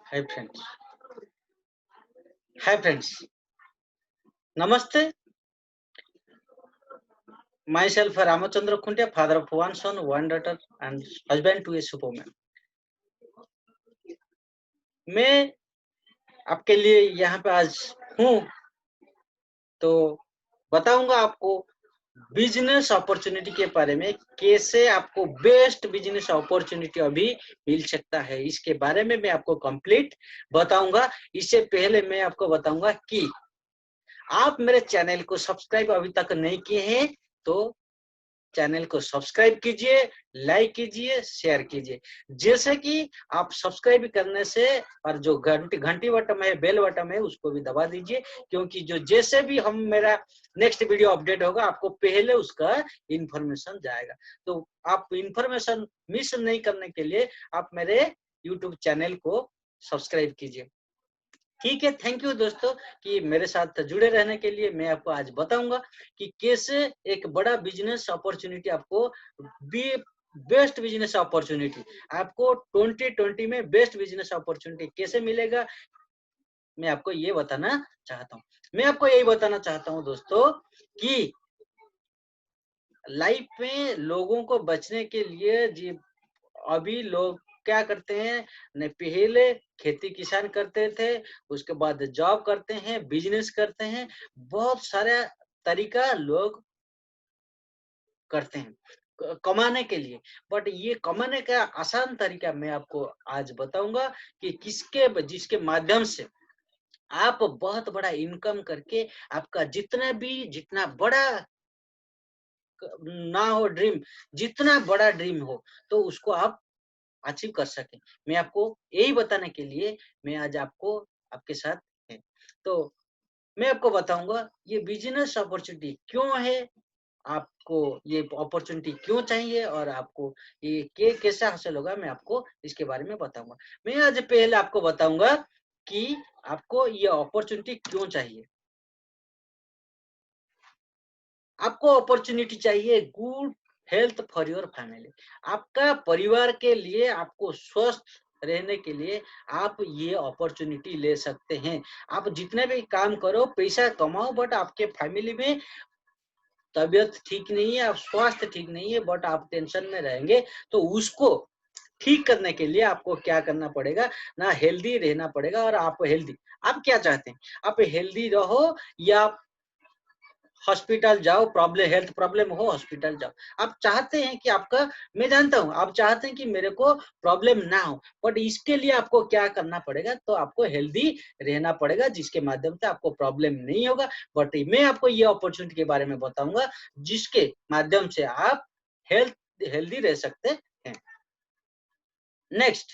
Hi friends, hi friends, नमस्ते। Myself Ramachandra Khuntia, father of one son, one daughter, and husband to a superman. मैं आपके लिए यहाँ पे आज हूँ, तो बताऊंगा आपको बिजनेस अपॉर्चुनिटी के बारे में, कैसे आपको बेस्ट बिजनेस अपॉर्चुनिटी अभी मिल सकता है, इसके बारे में मैं आपको कंप्लीट बताऊंगा। इससे पहले मैं आपको बताऊंगा कि आप मेरे चैनल को सब्सक्राइब अभी तक नहीं किए हैं तो चैनल को सब्सक्राइब कीजिए, लाइक कीजिए, शेयर कीजिए। जैसे कि आप सब्सक्राइब करने से और जो घंटी बटन है, बेल बटन है, उसको भी दबा दीजिए, क्योंकि जो जैसे भी हम मेरा नेक्स्ट वीडियो अपडेट होगा आपको पहले उसका इंफॉर्मेशन जाएगा। तो आप इंफॉर्मेशन मिस नहीं करने के लिए आप मेरे यूट्यूब चैनल को सब्सक्राइब कीजिए। ठीक है, थैंक यू दोस्तों कि मेरे साथ जुड़े रहने के लिए। मैं आपको आज बताऊंगा कि कैसे एक बड़ा बिजनेस अपॉर्चुनिटी आपको बेस्ट बिजनेस अपॉर्चुनिटी आपको 2020 में बेस्ट बिजनेस अपॉर्चुनिटी कैसे मिलेगा, मैं आपको ये बताना चाहता हूँ। मैं आपको यही बताना चाहता हूँ दोस्तों कि लाइफ में लोगों को बचने के लिए जी अभी लोग क्या करते हैं न, पहले खेती किसान करते थे, उसके बाद जॉब करते हैं, बिजनेस करते हैं, बहुत सारा तरीका लोग करते हैं कमाने के लिए। बट ये कमाने का आसान तरीका मैं आपको आज बताऊंगा कि जिसके माध्यम से आप बहुत बड़ा इनकम करके आपका जितना बड़ा ना हो ड्रीम, जितना बड़ा ड्रीम हो तो उसको आप अचीव कर सके। मैं आपको यही बताने के लिए मैं आज आपको आपके साथ है। तो मैं आपको बताऊंगा ये बिजनेस अपॉर्चुनिटी क्यों है, आपको ये अपॉर्चुनिटी क्यों चाहिए और आपको ये कैसे हासिल होगा, मैं आपको इसके बारे में बताऊंगा। मैं आज पहले आपको बताऊंगा कि आपको ये अपॉर्चुनिटी क्यों चाहिए। आपको अपॉर्चुनिटी चाहिए good health for your family. आपका परिवार के लिए, आपको स्वस्थ रहने के लिए आप ये अपॉर्चुनिटी ले सकते हैं। आप जितने भी काम करो, पैसा कमाओ, बट आपके फैमिली में तबीयत ठीक नहीं है, आप स्वास्थ्य ठीक नहीं है, बट आप टेंशन में रहेंगे, तो उसको ठीक करने के लिए आपको क्या करना पड़ेगा ना, हेल्दी रहना पड़ेगा। और आप हेल्दी, आप क्या चाहते हैं, आप हेल्दी रहो या हॉस्पिटल जाओ, हेल्थ प्रॉब्लम हो हॉस्पिटल जाओ। आप चाहते हैं कि आपका, मैं जानता हूं आप चाहते हैं कि मेरे को प्रॉब्लम ना हो, बट इसके लिए आपको क्या करना पड़ेगा, तो आपको हेल्दी रहना पड़ेगा, जिसके माध्यम से आपको प्रॉब्लम नहीं होगा। बट मैं आपको ये अपॉर्चुनिटी के बारे में बताऊंगा जिसके माध्यम से आप हेल्दी रह सकते हैं। Next,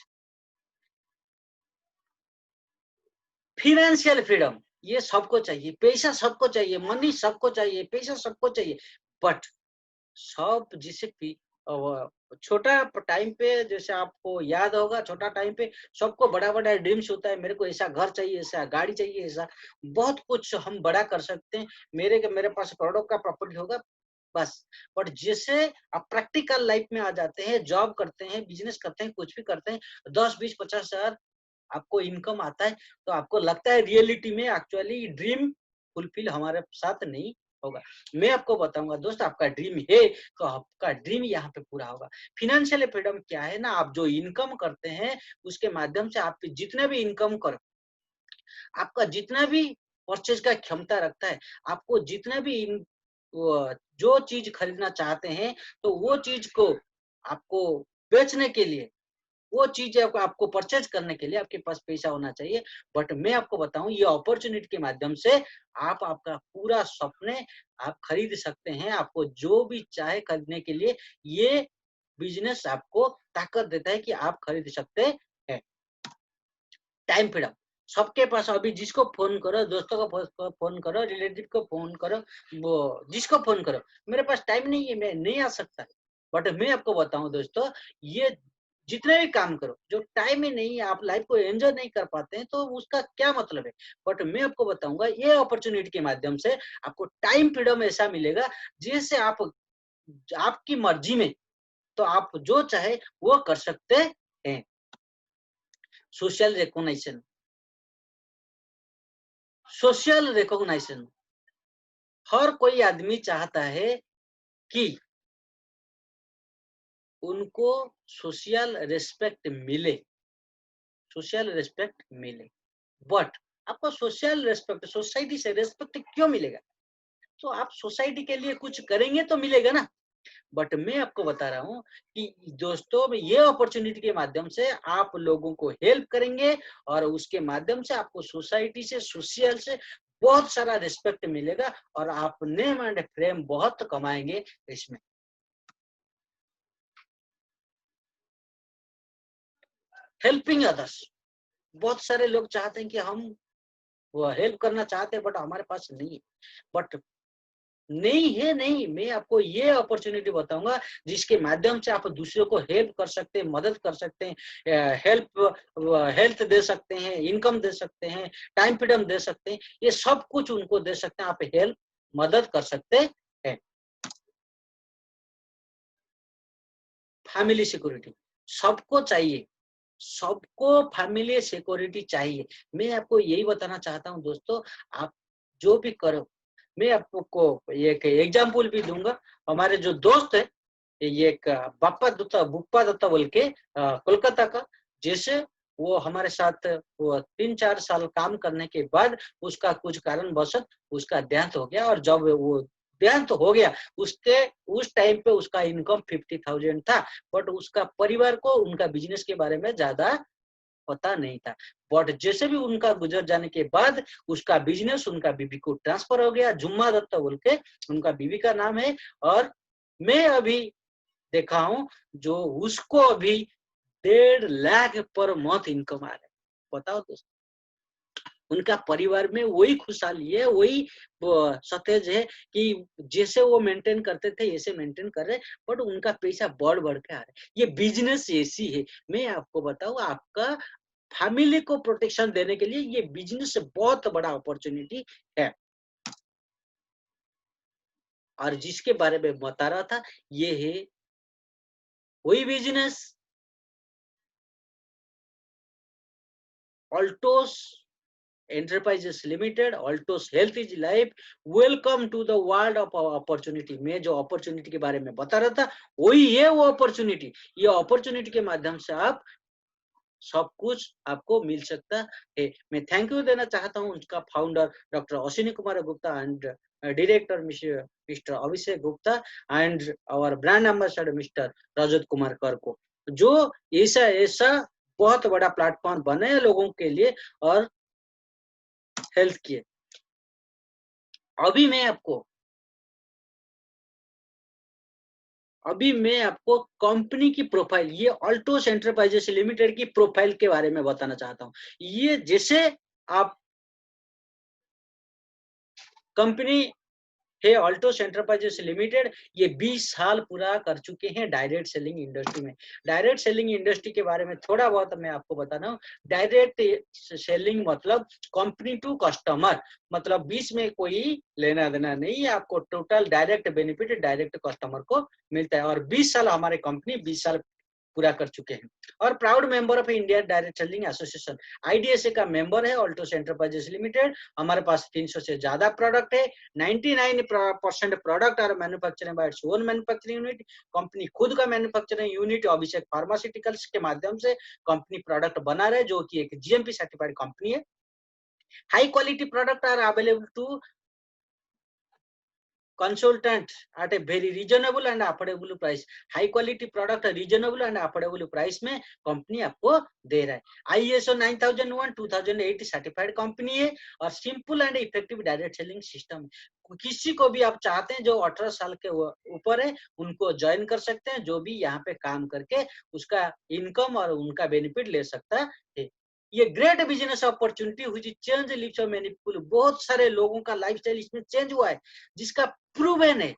financial freedom. ये सबको चाहिए, पैसा सबको चाहिए, मनी सबको चाहिए, पैसा सबको चाहिए, बट सब जिसे छोटा टाइम पे, जैसे आपको याद होगा, छोटा टाइम पे सबको बड़ा बड़ा ड्रीम्स होता है, मेरे को ऐसा घर चाहिए, ऐसा गाड़ी चाहिए, ऐसा बहुत कुछ हम बड़ा कर सकते हैं, मेरे पास करोड़ों का प्रॉपर्टी होगा बस। बट जैसे आप प्रैक्टिकल लाइफ में आ जाते हैं, जॉब करते हैं, बिजनेस करते हैं, कुछ भी करते हैं, 10 20 50 हजार आपको इनकम आता है, तो आपको लगता है रियलिटी में एक्चुअली ड्रीम फुलफिल हमारे साथ नहीं होगा। मैं आपको बताऊंगा दोस्त, आपका ड्रीम है तो आपका ड्रीम यहाँ पे पूरा होगा। फिनेंशियल फ्रीडम क्या है ना, आप जो इनकम करते हैं उसके माध्यम से आप जितने भी इनकम करो, आपका जितना भी परचेज का क्षमता रखता है, आपको जितना भी जो चीज खरीदना चाहते हैं, तो वो चीज को आपको बेचने के लिए, वो चीज आपको परचेज करने के लिए आपके पास पैसा होना चाहिए। बट मैं आपको बताऊं, ये अपॉर्चुनिटी के माध्यम से आप आपका पूरा सपने आप खरीद सकते हैं। आपको जो भी चाहे खरीदने के लिए ये बिजनेस आपको ताकत देता है कि आप खरीद सकते हैं। टाइम फ्रीडम सबके पास, अभी जिसको फोन करो, दोस्तों को फोन करो, रिलेटिव को फोन करो, वो जिसको फोन करो, मेरे पास टाइम नहीं है, मैं नहीं आ सकता। बट मैं आपको बताऊं दोस्तों, ये जितने भी काम करो, जो टाइम ही नहीं है, आप लाइफ को एंजॉय नहीं कर पाते हैं, तो उसका क्या मतलब है। बट मैं आपको बताऊंगा ये अपॉर्चुनिटी के माध्यम से आपको टाइम फ्रीडम ऐसा मिलेगा, जैसे आप आपकी मर्जी में, तो आप जो चाहे वो कर सकते हैं। सोशल रिकॉग्निशन, सोशल रिकॉग्निशन, हर कोई आदमी चाहता है कि उनको सोशल रिस्पेक्ट मिले, सोशल रिस्पेक्ट मिले। बट आपको सोशल रिस्पेक्ट, सोसाइटी से रिस्पेक्ट क्यों मिलेगा? तो आप सोसाइटी के लिए कुछ करेंगे तो मिलेगा ना। बट मैं आपको बता रहा हूँ कि दोस्तों, ये अपॉर्चुनिटी के माध्यम से आप लोगों को हेल्प करेंगे और उसके माध्यम से आपको सोसाइटी से, सोशल से बहुत सारा रिस्पेक्ट मिलेगा और आप नेम एंड फ्रेम बहुत कमाएंगे इसमें। हेल्पिंग अदर्स, बहुत सारे लोग चाहते हैं कि हम वो हेल्प करना चाहते हैं बट हमारे पास नहीं है। बट नहीं है, नहीं, मैं आपको ये अपॉर्चुनिटी बताऊंगा जिसके माध्यम से आप दूसरों को हेल्प कर सकते हैं, मदद कर सकते हैं, हेल्थ दे सकते हैं, इनकम दे सकते हैं, टाइम फ्रीडम दे सकते हैं, ये सब कुछ उनको दे सकते हैं। आप हेल्प, मदद कर सकते हैं। फैमिली सिक्योरिटी सबको चाहिए, सबको फैमिली सिक्योरिटी चाहिए। मैं आपको यही बताना चाहता हूँ दोस्तों, आप जो भी करो, मैं आपको एक एग्जाम्पल भी दूंगा। हमारे जो दोस्त है, ये एक बाप्पा दत्ता, बुप्पा दत्ता बोल के कोलकाता का, जैसे वो हमारे साथ वो 3-4 साल काम करने के बाद उसका कुछ कारणवश उसका देहांत हो गया। और जब वो देहांत हो गया, उसके उस टाइम पे उसका इनकम 50,000 था। बट उसका परिवार को उनका बिजनेस के बारे में ज्यादा पता नहीं था। बट जैसे भी उनका गुजर जाने के बाद उसका बिजनेस उनका बीबी को ट्रांसफर हो गया, जुम्मा दत्ता बोल के उनका बीबी का नाम है। और मैं अभी देखा हूं जो उसको अभी 1.5 लाख पर मंथ इनकम आ रहा है। बताओ दोस्तों, उनका परिवार में वही खुशहाली है, वही सतेज है कि जैसे वो मेंटेन करते थे ऐसे मेंटेन कर रहे। बट उनका पैसा बढ़ बढ़ के आ रहा है। ये बिजनेस ऐसी है। मैं आपको बताऊं, आपका फैमिली को प्रोटेक्शन देने के लिए ये बिजनेस बहुत बड़ा अपॉर्चुनिटी है। और जिसके बारे में बता रहा था, ये है वही business, Altos enterprises limited, Altos health is life, welcome to the world of opportunity. मैं जो अपॉर्चुनिटी के बारे में बता रहा था, वही है वो अपॉर्चुनिटी। ये अपॉर्चुनिटी के माध्यम से आप सब कुछ आपको मिल सकता है। मैं थैंक यू देना चाहता हूँ उसका founder doctor Ashwini Kumar Gupta and director mister Abhishek Gupta and our brand ambassador mister Rajat Kumar Kar को, जो ऐसा ऐसा बहुत बड़ा प्लेटफॉर्म बने लोगों के लिए और हेल्थ के। अभी मैं आपको अभी मैं आपको कंपनी की प्रोफाइल, ये ऑल्टोस एंटरप्राइजेस लिमिटेड की प्रोफाइल के बारे में बताना चाहता हूँ। ये जैसे आप कंपनी है ऑल्टोस एंटरप्राइजेस लिमिटेड, ये 20 साल पूरा कर चुके हैं डायरेक्ट सेलिंग इंडस्ट्री में। डायरेक्ट सेलिंग इंडस्ट्री के बारे में थोड़ा बहुत मैं आपको बता रहा हूँ। डायरेक्ट सेलिंग मतलब कंपनी टू कस्टमर, मतलब बीच में कोई लेना देना नहीं है। आपको total direct benefit direct customer को मिलता है। और 20 साल हमारे कंपनी 20 साल पूरा कर चुके हैं। और proud member of India direct selling association, IDSA का मेंबर है ऑल्टोस एंटरप्राइजेस लिमिटेड। हमारे पास 300 से ज्यादा प्रोडक्ट है। 99% product are manufacturing by its own manufacturing unit. Company खुद का मैन्युफैक्चरिंग यूनिट अभिषेक फार्मास्यूटिकल्स के माध्यम से कंपनी प्रोडक्ट बना रहे, जो कि एक जीएमपी सर्टिफाइड कंपनी है। High quality product are available to consultant at a very reasonable and affordable price। High quality product reasonable and affordable price में कंपनी आपको दे रहा है। आईएसओ 9001 2008 सर्टिफाइड कंपनी है और simple and effective direct selling system. किसी को भी आप चाहते हैं जो 18 साल के ऊपर है उनको ज्वाइन कर सकते हैं, जो भी यहाँ पे काम करके उसका इनकम और उनका बेनिफिट ले सकता है। ये ग्रेट बिजनेस अपॉर्चुनिटी हुई change lives of many people, बहुत सारे लोगों का लाइफस्टाइल इसमें चेंज हुआ है, जिसका प्रूवन है।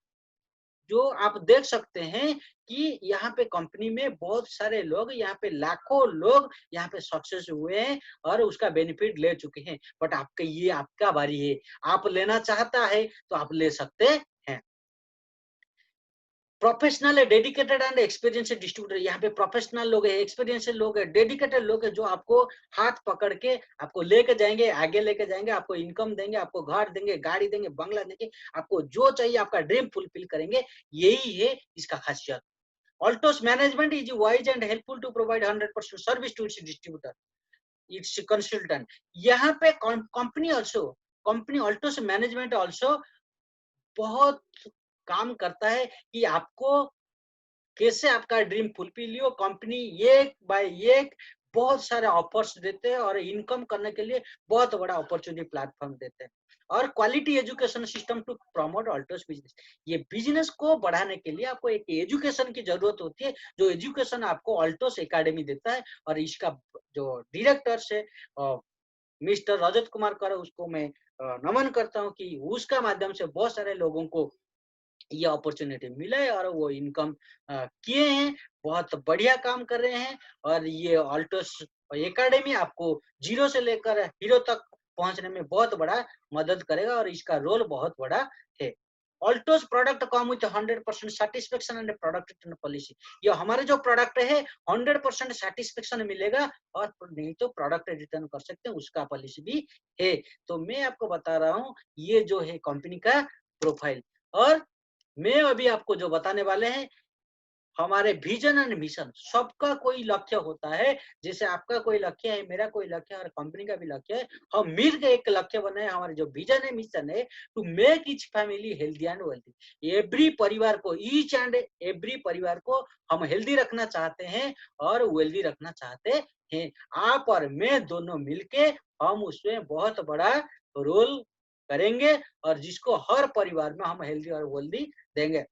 जो आप देख सकते हैं कि यहाँ पे कंपनी में बहुत सारे लोग, यहाँ पे लाखों लोग यहाँ पे सक्सेस हुए हैं और उसका बेनिफिट ले चुके हैं। बट आपका ये आपका बारी है, आप लेना चाहता है तो आप ले सकते हैं। प्रोफेशनल है, डेडिकेटेड एंड एक्सपीरियंस्ड डिस्ट्रीब्यूटर। यहाँ पे प्रोफेशनल लोग है, एक्सपीरियंस्ड लोग है, डेडिकेटेड लोग है, जो आपको हाथ पकड़ के आपको लेके जाएंगे, आगे लेके जाएंगे, आपको इनकम देंगे, आपको घर देंगे, गाड़ी देंगे, बंगला देंगे, आपको जो चाहिए आपका ड्रीम फुलफिल करेंगे। यही है इसका खासियत। Altos management is wise and helpful to provide 100% service to its distributor, its consultant। यहाँ पे company also, company Altos management also बहुत काम करता है कि आपको कैसे आपका ड्रीम फुलफिल हो। कंपनी एक बाय एक बहुत सारे ऑफर्स देते हैं और इनकम करने के लिए बहुत बड़ा अपॉर्चुनिटी प्लेटफॉर्म देते हैं। और quality education system to promote Altos business. ये बिजनेस को बढ़ाने के लिए आपको एक एजुकेशन की जरूरत होती है, जो एजुकेशन आपको ऑल्टोस एकेडमी देता है। और इसका जो डायरेक्टर है मिस्टर रजत कुमार कर, उसको मैं नमन करता हूँ कि उसका माध्यम से बहुत सारे लोगों को ये अपॉर्चुनिटी मिला है और वो इनकम किए हैं, बहुत बढ़िया काम कर रहे हैं। और ये ऑल्टोस एकेडमी आपको जीरो से लेकर हीरो तक पहुंचने में बहुत बड़ा मदद करेगा और इसका रोल बहुत बड़ा है। Altos product come with 100% satisfaction and product return policy. ये हमारे जो प्रोडक्ट है 100% सेटिस्फेक्शन मिलेगा और नहीं तो प्रोडक्ट रिटर्न कर सकते हैं, उसका पॉलिसी भी है। तो मैं आपको बता रहा हूँ ये जो है कंपनी का प्रोफाइल। और मैं अभी आपको जो बताने वाले हैं हमारे विजन एंड मिशन। सबका कोई लक्ष्य होता है, जैसे आपका कोई लक्ष्य है, मेरा कोई लक्ष्य है और कंपनी का भी लक्ष्य है। हम मिल के एक लक्ष्य बनाए, हमारे जो विजन है मिशन है to make each family healthy and wealthy. Every परिवार को, ईच एंड एवरी परिवार को हम हेल्दी रखना चाहते हैं और वेल्दी रखना चाहते हैं। आप और मैं दोनों मिलके हम उसमें बहुत बड़ा रोल करेंगे और जिसको हर परिवार में हम हेल्दी और वेल्दी देंगे।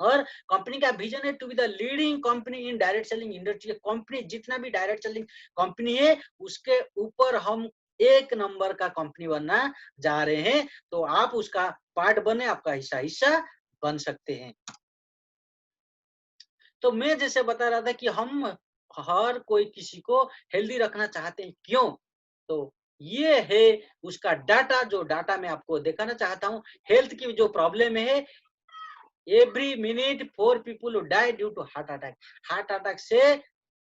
और कंपनी का विजन है to be the leading company in direct selling industry. Company जितना भी डायरेक्ट सेलिंग कंपनी है उसके ऊपर हम एक नंबर का कंपनी बनना जा रहे हैं। तो आप उसका पार्ट बने, आपका हिस्सा हिस्सा बन सकते हैं। तो मैं जैसे बता रहा था कि हम हर कोई किसी को हेल्दी रखना चाहते हैं, क्यों? तो ये है उसका डाटा, जो डाटा मैं आपको दिखाना चाहता हूँ। हेल्थ की जो प्रॉब्लम है, every minute 4 people die due to heart attack. Heart attack से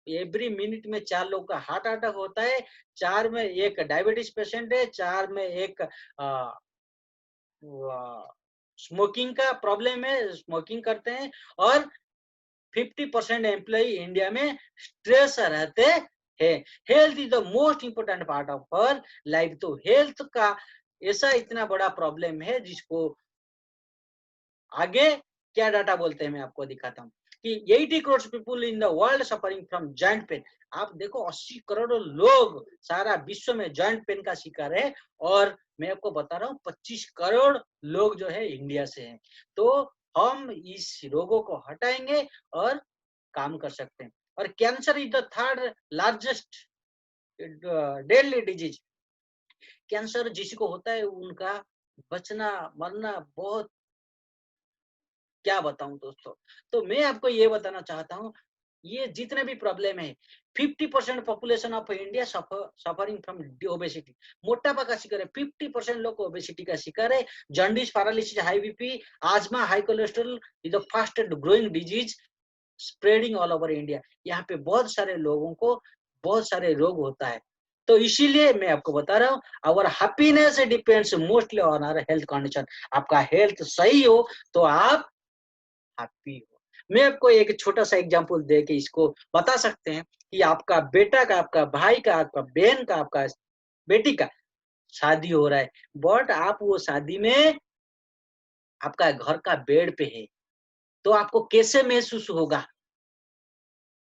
एवरी मिनट में 4 लोग का हार्ट अटैक होता है। 4 में एक डायबिटीज पेशेंट है, 4 में एक स्मोकिंग का प्रॉब्लम है, स्मोकिंग करते हैं। और 50% एम्प्लॉय इंडिया में स्ट्रेस रहते हैं। Health is the most important part of our life. तो हेल्थ का ऐसा इतना बड़ा प्रॉब्लम है जिसको आगे क्या डाटा बोलते हैं मैं आपको दिखाता हूँ कि 80 crore people in the world suffering from joint pain. आप देखो 80 करोड़ लोग सारा विश्व में जॉइंट पेन का शिकार है। और मैं आपको बता रहा हूँ 25 करोड़ लोग जो है इंडिया से हैं। तो हम इस रोगों को हटाएंगे और काम कर सकते हैं। और cancer is the third largest deadly disease. Cancer जिसको होता है उनका बचना मरना बहुत, क्या बताऊं दोस्तों। तो मैं आपको ये बताना चाहता हूँ ये जितने भी प्रॉब्लम है 50% population of India suffering from obesity. मोटापा का शिकार है, 50% लोग ओबेसिटी का शिकार है। जॉन्डिस, पैरालिसिस, हाई बीपी, आजमा, high cholesterol is the fastest growing disease spreading all over India. यहाँ पे बहुत सारे लोगों को बहुत सारे रोग होता है। तो इसीलिए मैं आपको बता रहा हूँ our happiness depends mostly on our health condition. आपका हेल्थ सही हो तो आप हैप्पी हो। मैं आपको एक छोटा सा एग्जांपल दे के इसको बता सकते हैं कि आपका बेटा का, आपका भाई का, आपका बहन का, आपका बेटी का शादी हो रहा है, बट आप वो शादी में आपका घर का बेड पे है, तो आपको कैसे महसूस होगा?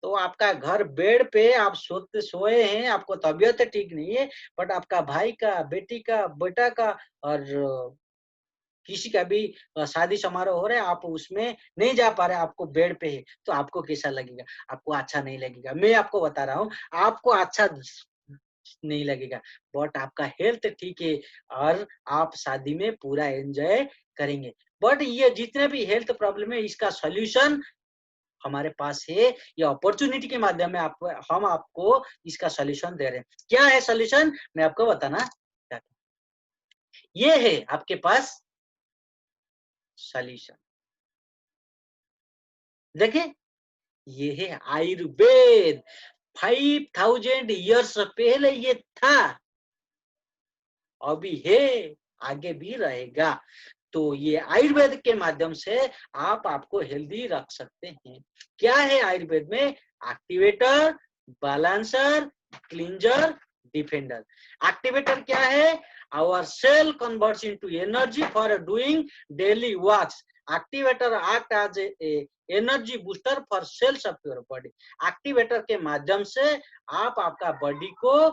तो आपका घर बेड पे आप सोते सोए हैं, आपको तबीयत ठीक नहीं है, बट आपका भाई का, बेटी का, बेटा का और किसी का भी शादी समारोह हो रहा है, आप उसमें नहीं जा पा रहे, आपको बेड पे है, तो आपको कैसा लगेगा? आपको अच्छा नहीं लगेगा। मैं आपको बता रहा हूँ, आपको अच्छा नहीं लगेगा, बट आपका हेल्थ ठीक है और आप शादी में पूरा एंजॉय करेंगे। बट ये जितने भी हेल्थ प्रॉब्लम है इसका सॉल्यूशन हमारे पास है। ये अपॉर्चुनिटी के माध्यम में हम आपको इसका सॉल्यूशन दे रहे हैं। क्या है सॉल्यूशन? मैं आपको बताना चाहता हूँ। ये है आपके पास सॉल्यूशन। देखिए ये है आयुर्वेद। 5000 ईयर्स पहले ये था, अभी है, आगे भी रहेगा। तो ये आयुर्वेद के माध्यम से आप आपको हेल्दी रख सकते हैं। क्या है आयुर्वेद में? Activator, balancer, cleanser, defender. Activator क्या है? Our cell converts into energy for doing daily works. Activator act as a energy booster for cells of your body. Activator के माध्यम से आप आपका बॉडी को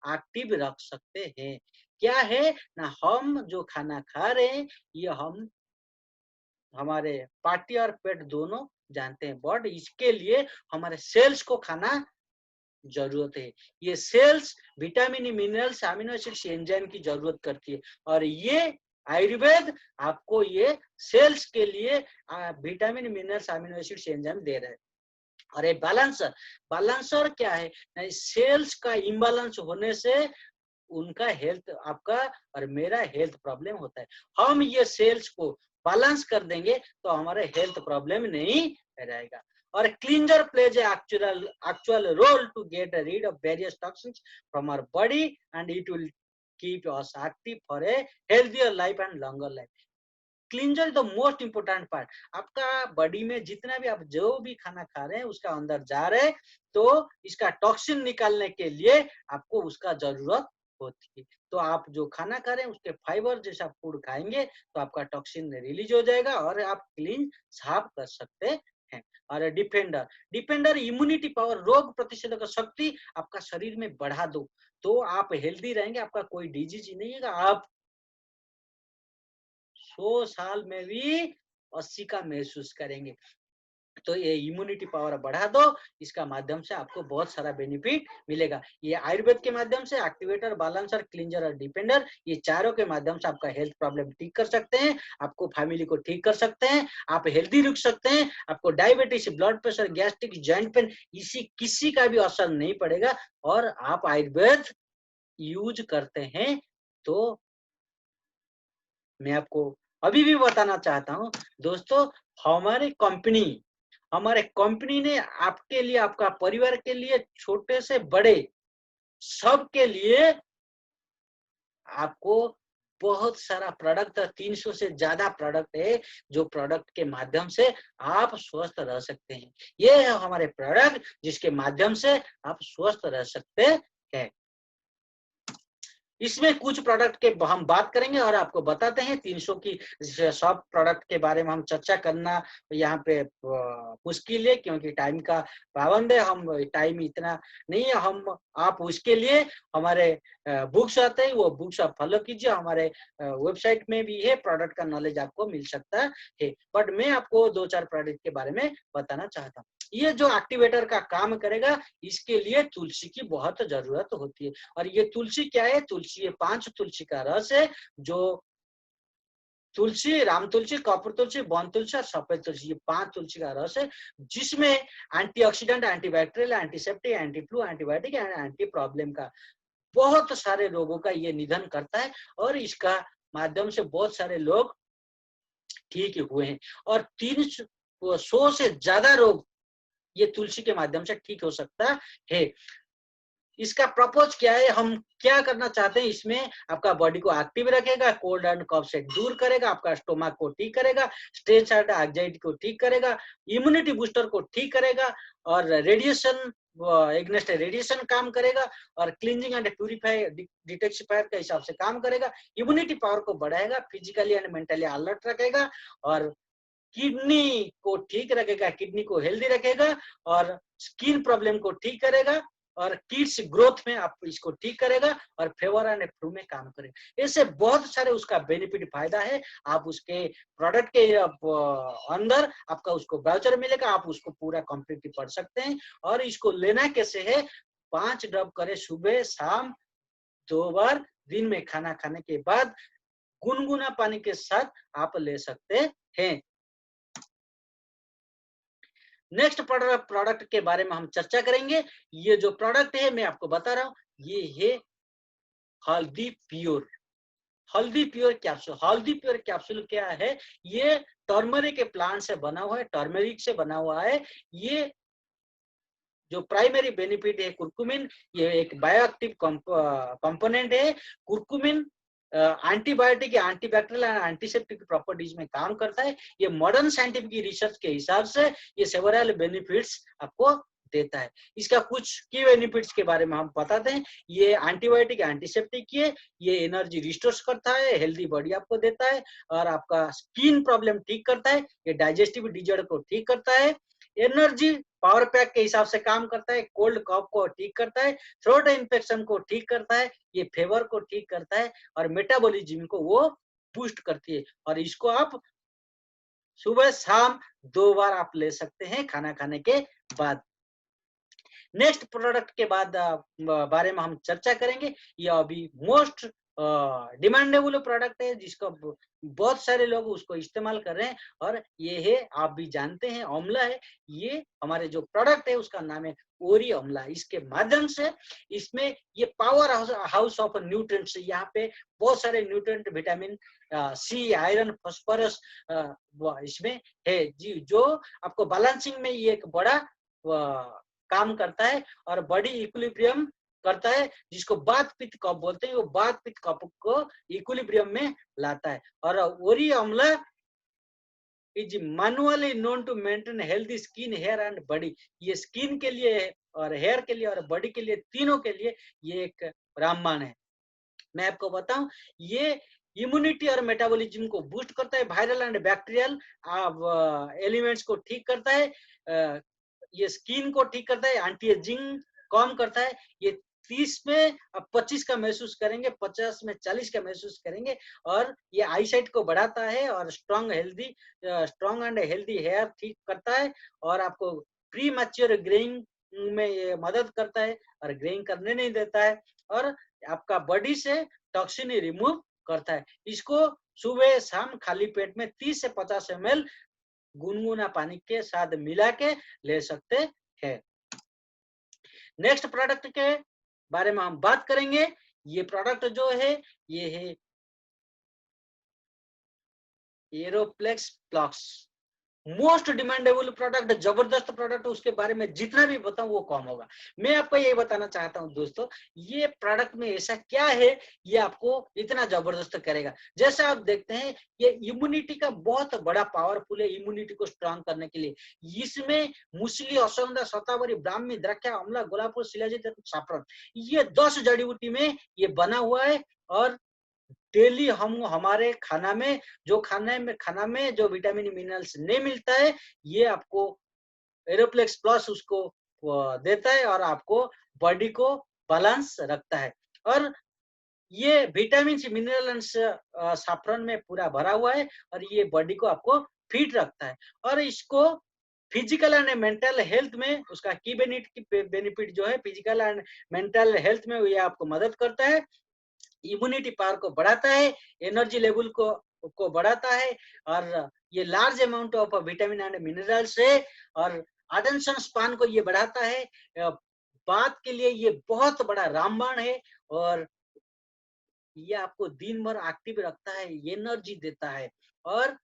एक्टिव रख सकते हैं। क्या है ना, हम जो खाना खा रहे हैं ये हम हमारे पार्टी और पेट दोनों जानते हैं, बट इसके लिए हमारे सेल्स को खाना जरूरत है। ये cells vitamin, minerals, amino acids, enzyme की जरूरत करती है, और ये आयुर्वेद आपको ये सेल्स के लिए vitamin, minerals, amino acids, enzyme दे रहे हैं। और ये बैलेंसर, बैलेंसर क्या है? सेल्स का इम्बैलेंस होने से उनका हेल्थ, आपका और मेरा हेल्थ प्रॉब्लम होता है। हम ये सेल्स को बैलेंस कर देंगे तो हमारे हेल्थ प्रॉब्लम नहीं रहेगा। और cleanser plays actual role to get rid of various toxins from our body and it will keep us active for a healthier life and longer life. Cleanser is the most important part. आपका body में जितना भी आप जो भी खाना खा रहे हैं उसका अंदर जा रहे हैं, तो इसका टॉक्सिन निकालने के लिए आपको उसका जरूरत होती है। तो आप जो खाना खा रहे हैं उसके फाइबर जैसा फूड खाएंगे तो आपका टॉक्सिन रिलीज हो जाएगा और आप क्लीन साफ कर सकते हैं। और डिफेंडर, डिफेंडर इम्यूनिटी पावर, रोग प्रतिरोधक शक्ति आपका शरीर में बढ़ा दो, तो आप हेल्दी रहेंगे, आपका कोई डिजीज नहीं है। आप 100 साल में भी 80 का महसूस करेंगे। तो ये इम्यूनिटी पावर बढ़ा दो, इसका माध्यम से आपको बहुत सारा बेनिफिट मिलेगा। ये आयुर्वेद के माध्यम से एक्टिवेटर, बैलेंसर, क्लींजर और डिपेंडर, ये चारों के माध्यम से आपका हेल्थ प्रॉब्लम ठीक कर सकते हैं, आपको फैमिली को ठीक कर सकते हैं, आप हेल्दी रुक सकते हैं, आपको diabetes, blood pressure, gastric, joint pain इसी किसी का भी असर नहीं पड़ेगा। और आप आयुर्वेद यूज करते हैं तो मैं आपको अभी भी बताना चाहता हूं दोस्तों, हमारे कंपनी ने आपके लिए, आपका परिवार के लिए, छोटे से बड़े सबके लिए आपको बहुत सारा प्रोडक्ट, 300 से ज्यादा प्रोडक्ट है, जो प्रोडक्ट के माध्यम से आप स्वस्थ रह सकते हैं। ये है हमारे प्रोडक्ट जिसके माध्यम से आप स्वस्थ रह सकते हैं। इसमें कुछ प्रोडक्ट के हम बात करेंगे और आपको बताते हैं। 300 की सब प्रोडक्ट के बारे में हम चर्चा करना यहाँ पे मुश्किल है, क्योंकि टाइम का पाबंद है, हम टाइम इतना नहीं है। हम आप उसके लिए हमारे बुक्स आते हैं, वो बुक्स आप फॉलो कीजिए, हमारे वेबसाइट में भी है, प्रोडक्ट का नॉलेज आपको मिल सकता है। बट मैं आपको 2-4 प्रोडक्ट के बारे में बताना चाहता हूँ। ये जो एक्टिवेटर का काम करेगा, इसके लिए तुलसी की बहुत जरूरत होती है। और ये तुलसी क्या है? तुलसी, ये 5 तुलसी का रस है, जो तुलसी, राम तुलसी, कपूर तुलसी, वन तुलसी और सफेद तुलसी, ये 5 तुलसी का रस है, जिसमें antioxidant, antibacterial, antiseptic, anti flu, antibiotic and anti problem का, बहुत सारे रोगों का ये निधन करता है। और इसका माध्यम से बहुत सारे लोग ठीक हुए हैं। और 300 से ज्यादा रोग ये तुलसी के माध्यम से ठीक हो सकता है। इसका प्रपोज क्या है, हम क्या करना चाहते हैं इसमें? आपका बॉडी को एक्टिव रखेगा, कोल्ड एंड कफ से दूर करेगा, आपका स्टोमक को ठीक करेगा, स्ट्रेस एंड एंजाइटी को ठीक करेगा, इम्यूनिटी बूस्टर को ठीक करेगा, और रेडिएशन एग्नेस्ट रेडिएशन काम करेगा, और क्लींजिंग एंड प्यूरिफाई डिटॉक्सिफायर के हिसाब से काम करेगा, इम्यूनिटी पावर को बढ़ाएगा, फिजिकली एंड मेंटली अलर्ट रखेगा, और किडनी को ठीक रखेगा, किडनी को हेल्दी रखेगा, और स्किन प्रॉब्लम को ठीक करेगा, और किड्स ग्रोथ में आप इसको ठीक करेगा, और फेवर एंड फ्लू में काम करेगा। ऐसे बहुत सारे उसका बेनिफिट, फायदा है। आप उसके प्रोडक्ट के अंदर आपका उसको ब्राउचर मिलेगा, आप उसको पूरा कंप्लीटली पढ़ सकते हैं। और इसको लेना कैसे है? 5 ड्रॉप करें सुबह शाम 2 बार, दिन में खाना खाने के बाद गुनगुना पानी के साथ आप ले सकते हैं। नेक्स्ट प्रोडक्ट के बारे में हम चर्चा करेंगे। ये जो प्रोडक्ट है मैं आपको बता रहा हूं, ये है हल्दी प्योर। हल्दी प्योर कैप्सूल। हल्दी प्योर कैप्सूल क्या है? ये टर्मरिक के प्लांट से बना हुआ है, टर्मरिक से बना हुआ है। ये जो प्राइमरी बेनिफिट है कुरकुमिन, ये एक बायोएक्टिव कंपोनेंट है। Curcumin antibiotic, antibacterial and antiseptic properties में काम करता है। ये मॉडर्न साइंटिफिक रिसर्च के हिसाब से ये सेवरल बेनिफिट्स आपको देता है। इसका कुछ की बेनिफिट्स के बारे में हम बताते हैं। ये एंटीबायोटिक, एंटीसेप्टिक ये एनर्जी रिस्टोर करता है, हेल्दी बॉडी आपको देता है, और आपका स्किन प्रॉब्लम ठीक करता है, ये डाइजेस्टिव डिजॉर्डर को ठीक करता है, एनर्जी पावर पैक के हिसाब से काम करता है, कोल्ड कफ को ठीक करता है, थ्रोट इन्फेक्शन को ठीक करता है, ये फेवर को ठीक करता है, और मेटाबॉलिज्म को वो बूस्ट करती है। और इसको आप सुबह शाम 2 बार आप ले सकते हैं खाना खाने के बाद। नेक्स्ट प्रोडक्ट के बाद बारे में हम चर्चा करेंगे। ये अभी मोस्ट डिमांडेबल प्रोडक्ट है, जिसको बहुत सारे लोग उसको इस्तेमाल कर रहे हैं, और ये है, आप भी जानते हैं, आंवला है। ये हमारे जो प्रोडक्ट है उसका नाम है ओरी आंवला। इसके माध्यम से इसमें ये पावर हाउस ऑफ न्यूट्रिएंट्स, यहाँ पे बहुत सारे nutrient, vitamin C, iron, phosphorus इसमें है जी, जो आपको बैलेंसिंग में ये एक बड़ा काम करता है, और बॉडी इक्विलिब्रियम करता है, जिसको बात पित्त कफ बोलते हैं। वो बात पित्त कफ को इक्विलिब्रियम में लाता है। और ओरी amla is manually known to maintain healthy skin, hair and body. ये स्किन के लिए और हेयर के लिए और बॉडी के लिए, तीनों के लिए ये एक रामबाण है। मैं आपको बताऊं, ये इम्यूनिटी और मेटाबॉलिज्म को बूस्ट करता है, वायरल एंड बैक्टीरियल एलिमेंट्स को ठीक करता है, ये स्किन को ठीक करता है, एंटी एजिंग कम करता है। ये 30 में अब 25 का महसूस करेंगे, 50 में 40 का महसूस करेंगे। और ये आईसाइट को बढ़ाता है, और स्ट्रॉन्ग एंड हेल्दी हेयर ठीक करता है, और आपको प्री मैच्योर ग्रेइंग में ये मदद करता है, और ग्रेइंग करने नहीं देता है, और आपका बॉडी से टॉक्सिन रिमूव करता है। इसको सुबह शाम खाली पेट में 30 से 50 ml गुनगुना पानी के साथ मिला के ले सकते हैं। नेक्स्ट प्रोडक्ट के बारे में हम बात करेंगे। ये प्रोडक्ट जो है, ये है एरोप्लेक्स प्लस। मोस्ट डिमांडेबल प्रोडक्ट, जबरदस्त प्रोडक्ट, उसके बारे में जितना भी बताऊं वो कम होगा। मैं आपको ये बताना चाहता हूं दोस्तों, ये प्रोडक्ट में ऐसा क्या है ये आपको इतना जबरदस्त करेगा। जैसे आप देखते हैं, ये इम्यूनिटी का बहुत बड़ा पावरफुल है, इम्यूनिटी को स्ट्रांग करने के लिए। इसमें मुसली, अश्वगंधा, शतावरी, ब्राह्मी, द्राक्षा, आंवला, गुलाब, शिलाजीत, साफरन, ये 10 जड़ी बूटी में ये बना हुआ है। और डेली हम हमारे खाना में जो विटामिन मिनरल्स नहीं मिलता है, ये आपको एरोप्लेक्स प्लस उसको देता है, और आपको बॉडी को बैलेंस रखता है। और ये विटामिन मिनरल्स साफरन में पूरा भरा हुआ है, और ये बॉडी को आपको फिट रखता है। और इसको फिजिकल एंड मेंटल हेल्थ में उसका की बेनिफिट जो है, फिजिकल एंड मेंटल हेल्थ में ये आपको मदद करता है, इम्यूनिटी पावर को बढ़ाता है, एनर्जी लेवल को बढ़ाता है, और ये large amount of vitamin and minerals है, और अटेंशन स्पान को ये बढ़ाता है। बात के लिए ये बहुत बड़ा रामबाण है, और ये आपको दिन भर एक्टिव रखता है, एनर्जी देता है, और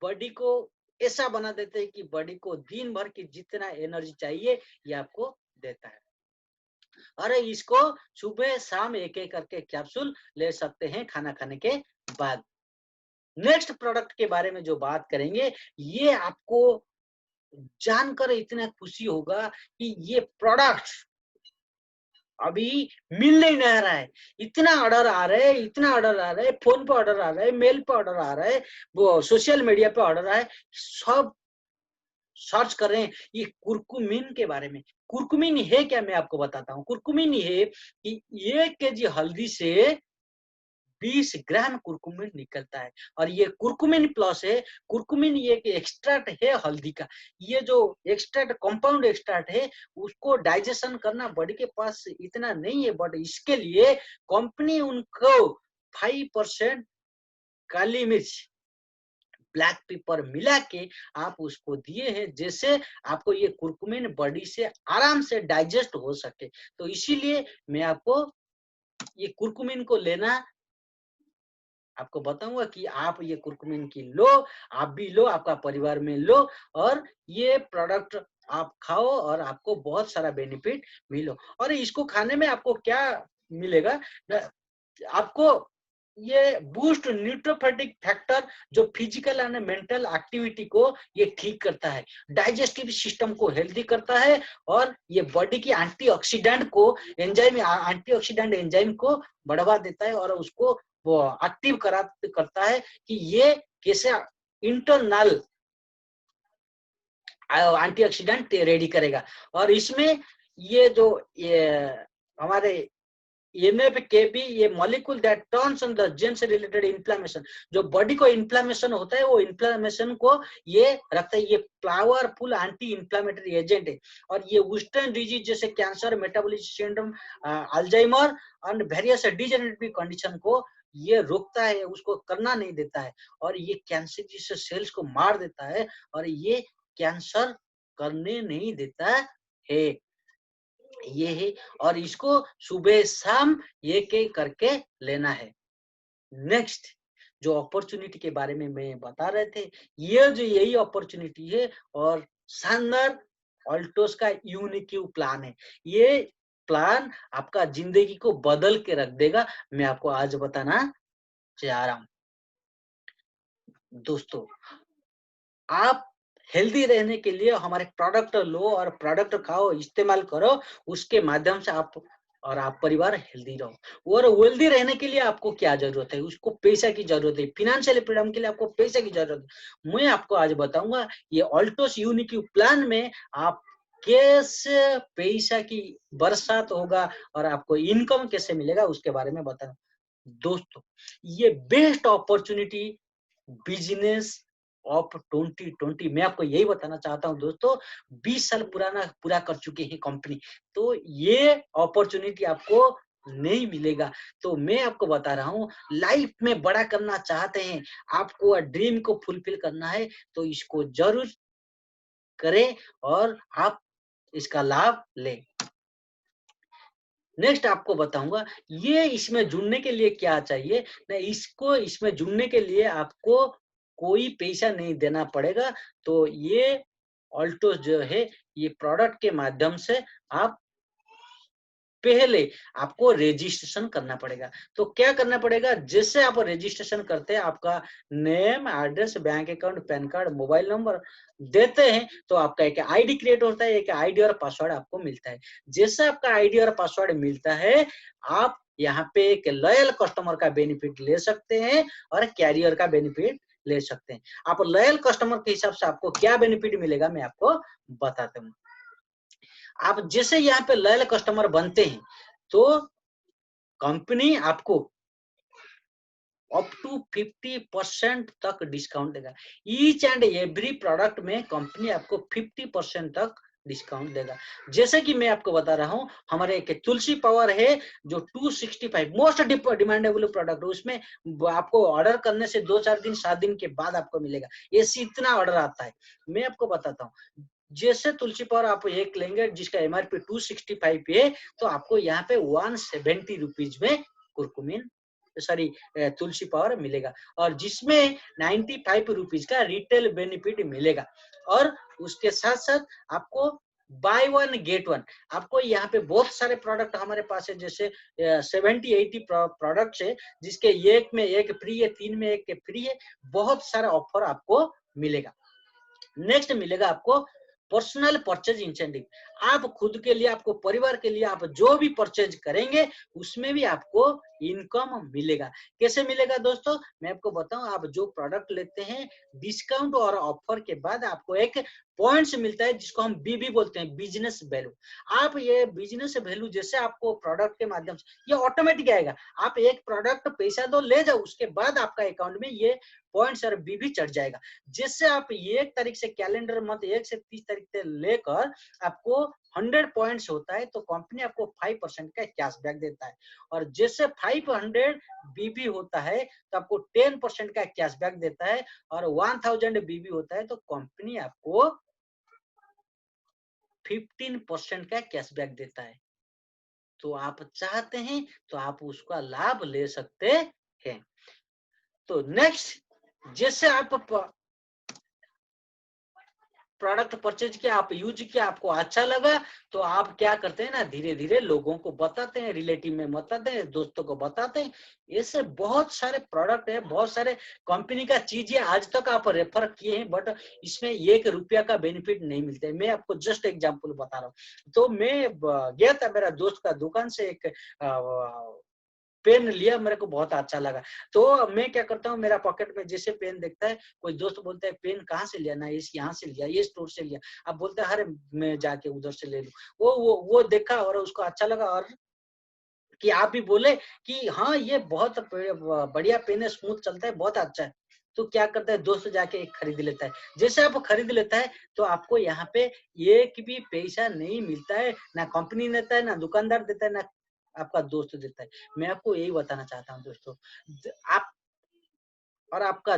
बॉडी को ऐसा बना देते हैं कि बॉडी को दिन भर की जितना एनर्जी चाहिए ये आपको देता है। और इसको सुबह शाम एक एक करके कैप्सूल ले सकते हैं खाना खाने के बाद। नेक्स्ट प्रोडक्ट के बारे में जो बात करेंगे, ये आपको जानकर इतना खुशी होगा कि ये प्रोडक्ट अभी मिल नहीं रहा है। इतना ऑर्डर आ रहे हैं, इतना ऑर्डर आ रहे हैं, फोन पे ऑर्डर आ रहा है, मेल पे ऑर्डर आ रहा है, वो सोशल मीडिया पे ऑर्डर आ रहा है, सब सर्च कर रहे हैं ये कुरकुमिन के बारे में। कुरकुमिन है क्या, मैं आपको बताता हूँ। कुरकुमिन है कि 1 केजी हल्दी से 20 ग्राम कुरकुमिन निकलता है, और ये कुरकुमिन प्लस है। कुरकुमिन ये एक एक्सट्रैक्ट है हल्दी का। ये जो एक्सट्रैक्ट, कंपाउंड एक्सट्रैक्ट है, उसको डाइजेशन करना बॉडी के पास इतना नहीं है, बट इसके लिए कंपनी उनको 5% काली मिर्च, ब्लैक पेपर मिला के आप उसको दिए हैं, जैसे आपको ये कुरकुमिन बॉडी से आराम से डाइजेस्ट हो सके। तो इसीलिए मैं आपको ये कुरकुमिन को लेना आपको बताऊँगा कि आप ये कुरकुमिन की लो, आप भी लो, आपका परिवार में लो और ये प्रोडक्ट आप खाओ और आपको बहुत सारा बेनिफिट मिलो। और इसको खाने में आपको क्या मिलेगा न आपको ये बूस्ट न्यूट्रोफिटिक फैक्टर जो फिजिकल एंड मेंटल एक्टिविटी को ये ठीक करता है, डाइजेस्टिव सिस्टम को हेल्दी करता है और ये बॉडी की एंटीऑक्सीडेंट को एंटीऑक्सीडेंट एंजाइम को बढ़ावा देता है और उसको वो एक्टिव करता है कि ये कैसे इंटरनल एंटीऑक्सीडेंट रेडी करेगा। और इसमें ये जो ये हमारे एनएफ-केबी ये molecule that turns on the James related inflammation, जो बॉडी को इन्फ्लेमेशन होता है वो इन्फ्लेमेशन को ये रखता है। ये पावरफुल एंटी इन्फ्लेमेटरी एजेंट है और ये वेस्टर्न डिजीज जैसे कैंसर, मेटाबॉलिक सिंड्रोम, अल्जाइमर और वेरियस डिजेनरेटिव कंडीशन को ये रोकता है, उसको करना नहीं देता है और ये कैंसर जैसे सेल्स को मार देता है और ये कैंसर करने नहीं देता है। ये है और इसको सुबह शाम ये के करके लेना है। नेक्स्ट जो अपॉर्चुनिटी के बारे में मैं बता रहे थे, ये जो यही अपॉर्चुनिटी है और शानदार ऑल्टोस का यूनिक प्लान है। ये प्लान आपका जिंदगी को बदल के रख देगा। मैं आपको आज बताना चाह रहा हूँ। दोस्तों, आप हेल्दी रहने के लिए हमारे प्रोडक्ट लो और प्रोडक्ट खाओ, इस्तेमाल करो, उसके माध्यम से आप और आप परिवार हेल्दी रहो। और हेल्दी रहने के लिए आपको क्या जरूरत है? उसको पैसा की जरूरत है। फाइनेंशियल फ्रीडम के लिए आपको पैसे की जरूरत है। मैं आपको आज बताऊंगा ये ऑल्टोस यूनिक प्लान में आप कैसे पैसा की बरसात होगा और आपको इनकम कैसे मिलेगा उसके बारे में बताना। दोस्तों, ये बेस्ट अपॉर्चुनिटी बिजनेस ऑफ 2020 मैं आपको यही बताना चाहता हूं दोस्तों। 20 साल पुराना पूरा कर चुके हैं कंपनी, तो ये अपॉर्चुनिटी आपको नहीं मिलेगा। तो मैं आपको बता रहा हूं, लाइफ में बड़ा करना चाहते हैं, आपको ड्रीम को फुलफिल करना है तो इसको जरूर करें और आप इसका लाभ लें। नेक्स्ट आपको बताऊंगा ये इसमें जुड़ने के लिए क्या चाहिए ना। इसमें जुड़ने के लिए आपको कोई पैसा नहीं देना पड़ेगा। तो ये ऑल्टो जो है ये प्रोडक्ट के माध्यम से आप पहले आपको रजिस्ट्रेशन करना पड़ेगा। तो क्या करना पड़ेगा, जैसे आप रजिस्ट्रेशन करते हैं आपका name, address, bank account, pan card, mobile number देते हैं तो आपका एक आईडी क्रिएट होता है, एक आईडी और पासवर्ड आपको मिलता है। जैसे आपका आईडी और पासवर्ड मिलता है आप यहाँ पे एक लॉयल कस्टमर का बेनिफिट ले सकते हैं और कैरियर का बेनिफिट ले सकते हैं। आप लॉयल कस्टमर के हिसाब से आपको क्या बेनिफिट मिलेगा मैं आपको बताता हूँ। आप जैसे यहाँ पे लॉयल कस्टमर बनते हैं तो कंपनी आपको अप टू 50% तक डिस्काउंट देगा। ईच एंड एवरी प्रोडक्ट में कंपनी आपको 50% तक डिस्काउंट देगा। जैसे कि मैं आपको बता रहा हूं, हमारे एक तुलसी पावर है जो 265 मोस्ट डिमांडेबल प्रोडक्ट है। उसमें आपको ऑर्डर करने से 2-4 दिन 7 दिन के बाद आपको मिलेगा। ये इतना ऑर्डर आता है। मैं आपको बताता हूँ, जैसे तुलसी पावर आप एक लेंगे जिसका एमआरपी 265 है तो आपको यहाँ पे 170 रुपीज में कुरकुमिन सॉरी तुलसी पावर मिलेगा और जिसमें 95 रुपीज का रिटेल बेनिफिट मिलेगा। और उसके साथ साथ आपको बाय वन गेट वन, आपको यहाँ पे बहुत सारे प्रोडक्ट हमारे पास है, जैसे 70-80 प्रोडक्ट्स है जिसके एक में एक फ्री है, 3 में एक फ्री है। बहुत सारा ऑफर आपको मिलेगा। नेक्स्ट मिलेगा आपको पर्सनल परचेज इंसेंटिव। आप खुद के लिए, आपको परिवार के लिए आप जो भी परचेज करेंगे उसमें भी आपको इनकम मिलेगा। कैसे मिलेगा दोस्तों, मैं आपको बताऊं, आप जो प्रोडक्ट लेते हैं डिस्काउंट और ऑफर के बाद आपको एक पॉइंट्स मिलता है जिसको हम बीबी बोलते हैं, बिजनेस वैल्यू। आप ये बिजनेस वैल्यू जैसे आपको प्रोडक्ट के माध्यम से ये ऑटोमेटिक आएगा। आप एक प्रोडक्ट पैसा दो ले जाओ, उसके बाद आपका अकाउंट में ये पॉइंट्स और बीबी चढ़ जाएगा। जैसे आप 1 तारीख से कैलेंडर मंथ 1 से 30 तारीख से लेकर आपको 100 पॉइंट्स होता है तो कंपनी आपको 5% का कैशबैक देता है। और जैसे 500 बीबी होता है तो आपको 10% का कैशबैक देता है और 1000 बीबी होता है तो कंपनी आपको 15% का कैशबैक देता है। तो आप चाहते हैं तो आप उसका लाभ ले सकते हैं। तो नेक्स्ट, जैसे आप प्रोडक्ट परचेज किया, आप यूज किया, आपको अच्छा लगा, तो आप क्या करते हैं ना, धीरे धीरे लोगों को बताते हैं, रिलेटिव में बताते हैं, दोस्तों को बताते हैं। ऐसे बहुत सारे प्रोडक्ट है, बहुत सारे कंपनी का चीज है आज तक आप रेफर किए हैं, बट इसमें 1 रुपया का बेनिफिट नहीं मिलता है। मैं आपको जस्ट एग्जांपल बता रहा हूँ। तो मैं गया था मेरा दोस्त का दुकान से, एक पेन लिया, मेरे को बहुत अच्छा लगा। तो मैं क्या करता हूँ, मेरा पॉकेट में जैसे पेन देखता है, कोई दोस्त बोलता है पेन कहाँ से लिया, ना इस यहाँ से लिया, ये स्टोर से लिया, अब बोलता है अरे मैं जाके उधर से ले लूं। वो देखा और उसको अच्छा लगा, और कि आप भी बोले कि हाँ ये बहुत बढ़िया पेन है, स्मूथ चलता है, बहुत अच्छा है। तो क्या करता है, दोस्त जाके एक खरीद लेता है। जैसे आप खरीद लेता है तो आपको यहाँ पे एक भी पैसा नहीं मिलता है, ना कंपनी देता है, ना दुकानदार देता है, ना आपका दोस्त देता है। मैं आपको यही बताना चाहता हूँ दोस्तों, आप और आपका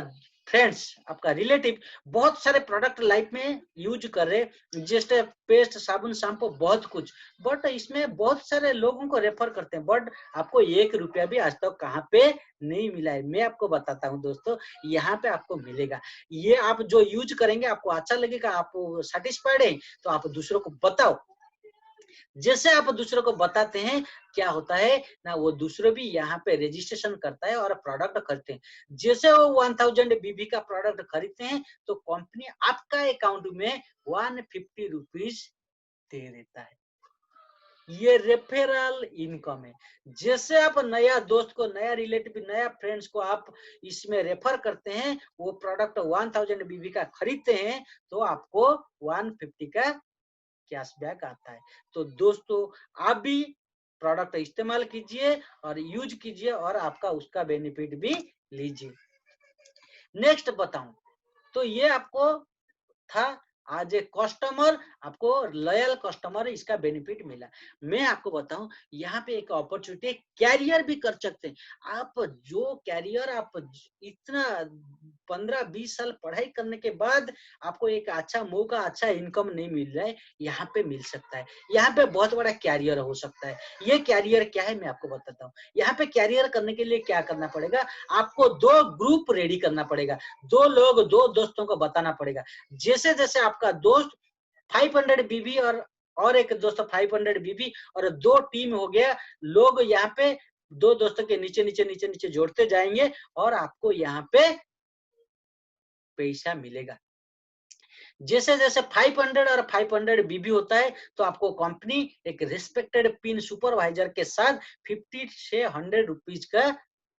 फ्रेंड्स, आपका रिलेटिव बहुत सारे प्रोडक्ट लाइफ में यूज कर रहे, जैसे पेस्ट, साबुन, शैम्पू, बहुत कुछ, बट इसमें बहुत सारे लोगों को रेफर करते हैं, बट आपको 1 रुपया भी आज तक कहाँ पे नहीं मिला है। मैं आपको बताता हूँ दोस्तों, यहाँ पे आपको मिलेगा। ये आप जो यूज करेंगे आपको अच्छा लगेगा, आप सेटिस्फाइड है, तो आप दूसरों को बताओ। जैसे आप दूसरों को बताते हैं, क्या होता है ना, वो दूसरों भी यहाँ पे रजिस्ट्रेशन करता है और प्रोडक्ट खरीदते हैं। जैसे वो 1000 बीबी का प्रोडक्ट खरीदते हैं, तो कंपनी आपका अकाउंट में 150 रुपीज दे देता है। ये रेफरल इनकम है। जैसे आप नया दोस्त को, नया रिलेटिव, नया फ्रेंड्स को आप इसमें रेफर करते हैं, वो प्रोडक्ट 1000 बीबी का खरीदते हैं, तो आपको 150 का कैशबैक आता है। तो दोस्तों, आप भी प्रोडक्ट इस्तेमाल कीजिए और यूज कीजिए, और आपका उसका बेनिफिट भी लीजिए। नेक्स्ट बताऊं, तो ये आपको था आज एक कस्टमर, आपको लॉयल कस्टमर, इसका बेनिफिट मिला। मैं आपको बताऊं, यहाँ पे एक अपॉर्चुनिटी, कैरियर भी कर सकते हैं आप। जो कैरियर आप इतना 15-20 साल पढ़ाई करने के बाद आपको एक अच्छा मौका, अच्छा इनकम नहीं मिल रहा है, यहाँ पे मिल सकता है। यहाँ पे बहुत बड़ा कैरियर हो सकता है। ये कैरियर क्या है मैं आपको बताता हूँ। यहाँ पे कैरियर करने के लिए क्या करना पड़ेगा, आपको 2 ग्रुप रेडी करना पड़ेगा, 2 लोग, 2 दोस्तों को बताना पड़ेगा। जैसे जैसे आपका दोस्त 500 बीबी और एक दोस्त 500 बीबी, और 2 टीम हो गया, लोग यहाँ पे 2 दोस्तों के नीचे नीचे नीचे नीचे जोड़ते जाएंगे, और आपको यहाँ पे पैसा मिलेगा। जैसे जैसे 500 और 500 बीबी होता है, तो आपको कंपनी एक रिस्पेक्टेड पिन सुपरवाइजर के साथ 50 से 100 रुपीज का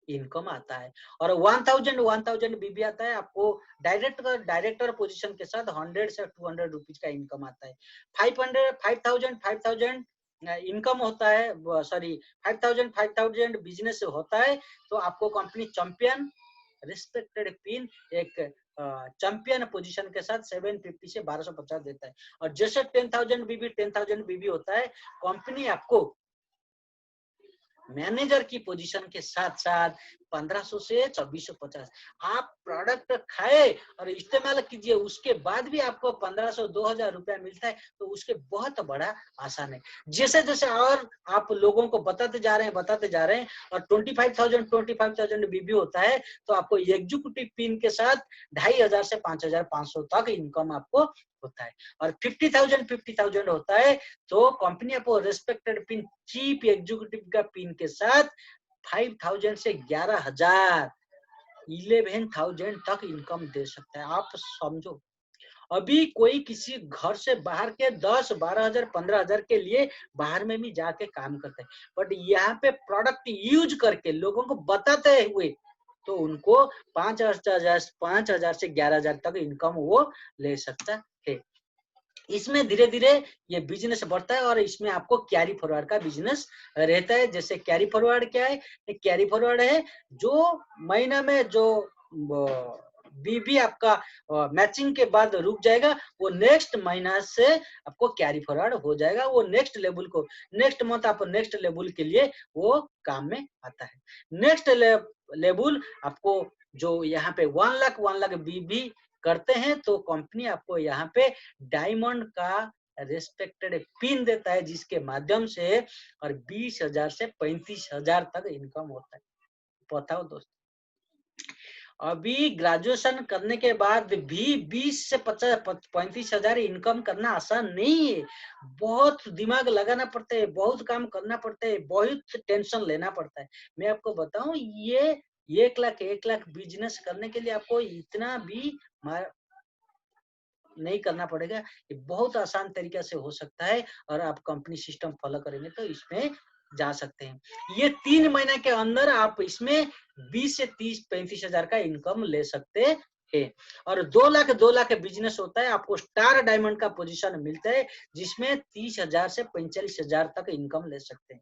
इनकम आता है, और 1000 बीबी आता है, आपको डायरेक्टर पोजीशन के साथ 100 से 200 रुपीज का इनकम आता है। 5000 इनकम होता है, सॉरी 5000 बिजनेस होता है, तो आपको कंपनी चैंपियन रिस्पेक्टेड पिन एक चैंपियन पोजीशन के साथ 750 से 1250 देता है। और जैसे 10,000 बीबी होता है, कंपनी आपको मैनेजर की पोजीशन के साथ साथ 1500 से 2450, आप प्रोडक्ट खाए और इस्तेमाल कीजिए, उसके बाद भी आपको 1500 2000 रुपया मिलता है, तो उसके बहुत बड़ा आसान है। जैसे जैसे और आप लोगों को बताते जा रहे हैं, और 25,000 बीबी होता है, तो आपको एग्जीक्यूटिव पिन के साथ 2500 से 5500 तक इनकम आपको होता है। और 50,000 होता है, तो कंपनी आपको रेस्पेक्टेड पिन, चीफ एग्जीक्यूटिव का पिन के साथ 5000 से 11,000, 11,000 तक इनकम दे सकता है। आप समझो, अभी कोई किसी घर से बाहर के 10-12,000 15,000 के लिए बाहर में भी जाके काम करते हैं, बट यहाँ पे प्रोडक्ट यूज करके लोगों को बताते हुए, तो उनको 5,000 से 11,000 तक इनकम वो ले सकता है। इसमें धीरे धीरे ये बिजनेस बढ़ता है, और इसमें आपको कैरी फॉरवर्ड का बिजनेस रहता है। जैसे कैरी फॉरवर्ड क्या है, कैरी फॉरवर्ड है जो महीना में जो बीबी आपका मैचिंग के बाद रुक जाएगा, वो नेक्स्ट महीना से आपको कैरी फॉरवर्ड हो जाएगा, वो नेक्स्ट लेवल को, नेक्स्ट मंथ आप नेक्स्ट लेवल के लिए वो काम में आता है। नेक्स्ट लेवल आपको जो यहाँ पे 1 लाख बीबी करते हैं, तो कंपनी आपको यहाँ पे डायमंड का रेस्पेक्टेड पिन देता है, जिसके माध्यम से और 20,000 से 35,000 तक इनकम होता है। बताओ दोस्त, अभी ग्रेजुएशन करने के बाद भी 20 से 35,000 इनकम करना आसान नहीं है। बहुत दिमाग लगाना पड़ता है, बहुत काम करना पड़ता है, बहुत टेंशन लेना पड़ता है। मैं आपको बताऊं, ये 1 लाख बिजनेस करने के लिए आपको इतना भी नहीं करना पड़ेगा। ये बहुत आसान तरीके से हो सकता है, और आप कंपनी सिस्टम फॉलो करेंगे तो इसमें जा सकते हैं। ये 3 महीने के अंदर आप इसमें 20 से 30-35,000 का इनकम ले सकते हैं। और 2 लाख बिजनेस होता है, आपको स्टार डायमंड का पोजीशन मिलता है, जिसमें 30,000 से 45,000 तक इनकम ले सकते हैं।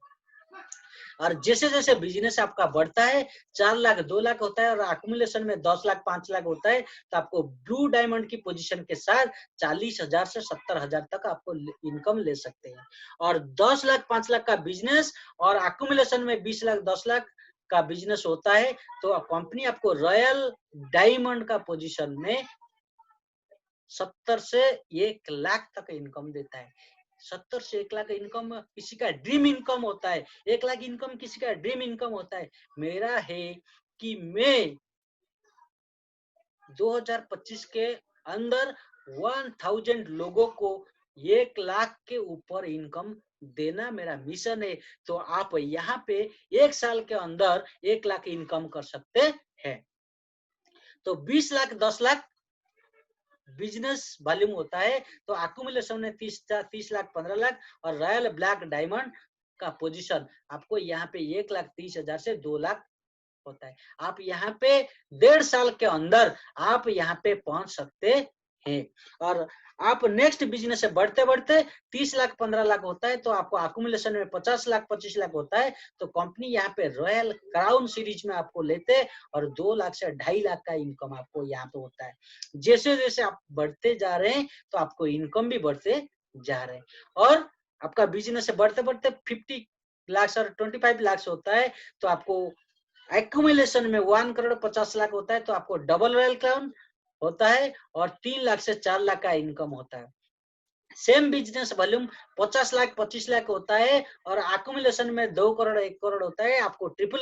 और जैसे जैसे बिजनेस आपका बढ़ता है, 4 लाख 2 लाख होता है, और अक्यूमुलेशन में 10 लाख 5 लाख होता है, तो आपको ब्लू डायमंड की पोजीशन के साथ 40,000 से 70,000 तक आपको इनकम ले सकते हैं। और 10 लाख 5 लाख का बिजनेस और अक्यूमुलेशन में 20 लाख 10 लाख का बिजनेस होता है, तो कंपनी आपको रॉयल डायमंड का पोजीशन में 70 से 1 लाख तक इनकम देता है। 70 से 1 लाख इनकम किसी का ड्रीम इनकम होता है, 1 लाख इनकम किसी का ड्रीम इनकम होता है। मेरा है कि मैं 2025 के अंदर 1000 लोगों को 1 लाख के ऊपर इनकम देना मेरा मिशन है। तो आप यहाँ पे 1 साल के अंदर 1 लाख इनकम कर सकते हैं। तो 20 लाख 10 लाख बिजनेस वॉल्यूम होता है, तो अक्यूमुलेशन में 30 लाख 15 लाख, और रॉयल ब्लैक डायमंड का पोजीशन आपको यहाँ पे 1,30,000 से 2 लाख होता है। आप यहाँ पे 1.5 साल के अंदर आप यहाँ पे पहुंच सकते हैं। और आप नेक्स्ट बिजनेस से बढ़ते बढ़ते 30 लाख 15 लाख होता है, तो आपको अक्यूमुलेशन में 50 लाख 25 लाख होता है, तो कंपनी यहाँ पे रॉयल क्राउन सीरीज में आपको लेते हैं, और 2 लाख से 2.5 लाख का इनकम आपको यहाँ पे होता है। जैसे जैसे आप बढ़ते जा रहे हैं, तो आपको इनकम भी बढ़ते जा रहे हैं। और आपका बिजनेस से बढ़ते बढ़ते 50 लाख और 25 लाख होता है, तो आपको एक्यूमुलेशन में 1 करोड़ 50 लाख होता है, तो आपको डबल रॉयल क्राउन होता है, और 3 लाख से 4 लाख का इनकम होता है। Same business volume 50 lakh 25 lakh होता है, और एक्यूमुलेशन में 2 करोड़ 1 करोड़ होता है, आपको ट्रिपल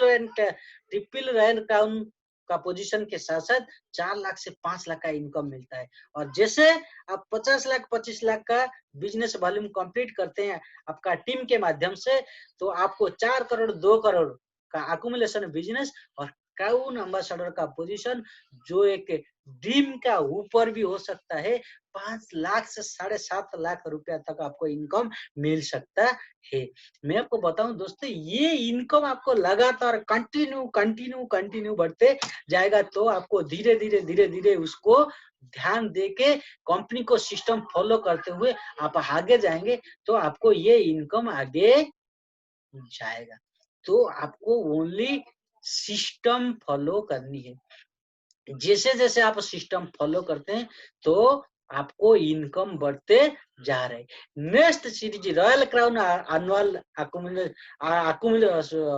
रॉयल क्राउन का पोजीशन के साथ साथ 4 लाख से 5 लाख का इनकम मिलता है। और जैसे आप 50 लाख 25 लाख का बिजनेस वॉल्यूम कंप्लीट करते हैं आपका टीम के माध्यम से, तो आपको 4 करोड़ 2 करोड़ का अक्यूमुलेशन बिजनेस और क्राउन एम्बेसडर का पोजीशन, जो एक ड्रीम का ऊपर भी हो सकता है, 5 लाख से 7.5 लाख रुपया तक आपको इनकम मिल सकता है। मैं आपको बताऊं दोस्तों, ये इनकम आपको लगातार कंटिन्यू बढ़ते जाएगा, तो आपको धीरे धीरे उसको ध्यान देके कंपनी को सिस्टम फॉलो करते हुए आप आगे जाएंगे, तो आपको ये इनकम आगे जाएगा। तो आपको ओनली सिस्टम फॉलो करनी है। जैसे जैसे आप सिस्टम फॉलो करते हैं, तो आपको इनकम बढ़ते जा रहे हैं। Next series royal crown annual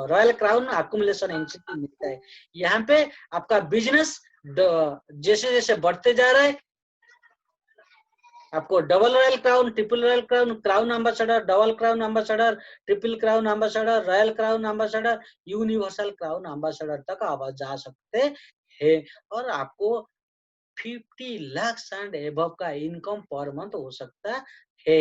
royal crown accumulation NCT मिलता है। यहाँ पे आपका बिजनेस जैसे जैसे बढ़ते जा रहा है, आपको double royal crown, triple royal crown, crown ambassador, double crown ambassador, triple crown ambassador, royal crown ambassador, universal crown ambassador तक आप जा सकते हैं। और आपको 50 लाख एंड एबव का इनकम पर मंथ हो सकता है।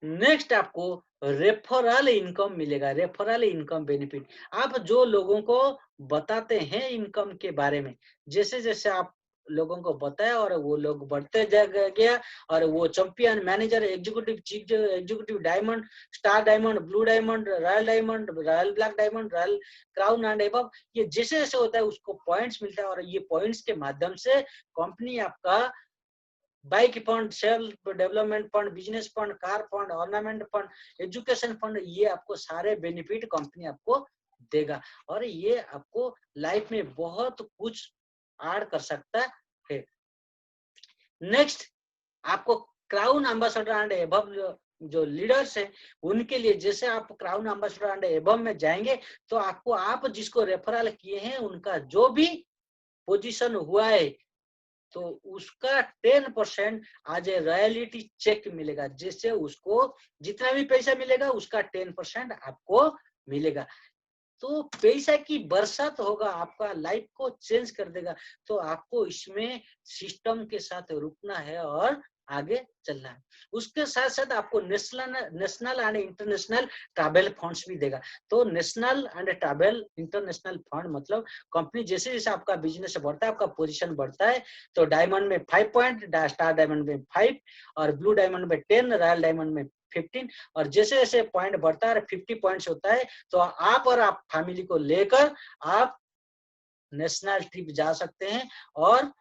नेक्स्ट आपको रेफरल इनकम मिलेगा, रेफरल इनकम बेनिफिट। आप जो लोगों को बताते हैं इनकम के बारे में, जैसे जैसे आप लोगों को बताया और वो लोग बढ़ते गया, और वो champion, manager, executive, chief executive, diamond, star diamond, blue diamond, royal black diamond, royal crown and above, ये जैसे जैसे होता है उसको पॉइंट्स मिलता है, और ये पॉइंट्स के माध्यम से कंपनी आपका bike fund, self development fund, business fund, car fund, ornament fund, education fund, ये आपको सारे बेनिफिट कंपनी आपको देगा, और ये आपको लाइफ में बहुत कुछ ऐड कर सकता है। नेक्स्ट आपको क्राउन एम्बेसडर एंड एबव जो लीडर्स है उनके लिए, जैसे आप क्राउन एम्बेसडर एंड एबव में जाएंगे, तो आपको आप जिसको रेफरल किए हैं उनका जो भी पोजीशन हुआ है, तो उसका 10% आज रॉयल्टी चेक मिलेगा, जिससे उसको जितना भी पैसा मिलेगा उसका 10% आपको मिलेगा। तो पैसा की बरसात होगा, आपका लाइफ को चेंज कर देगा। तो आपको इसमें सिस्टम के साथ रुकना है और आगे चलना है। उसके साथ साथ आपको national and international travel funds भी देगा। तो national and travel international fund मतलब कंपनी जैसे जैसे आपका बिजनेस बढ़ता है, आपका पोजीशन बढ़ता है, तो डायमंड में 5 पॉइंट, स्टार डायमंड में 5 और ब्लू डायमंड में 10, रॉयल डायमंड में 15, और जैसे जैसे पॉइंट बढ़ता है 50 पॉइंट्स होता है, तो आप और आप फैमिली को लेकर आप नेशनल ट्रिप जा सकते हैं, और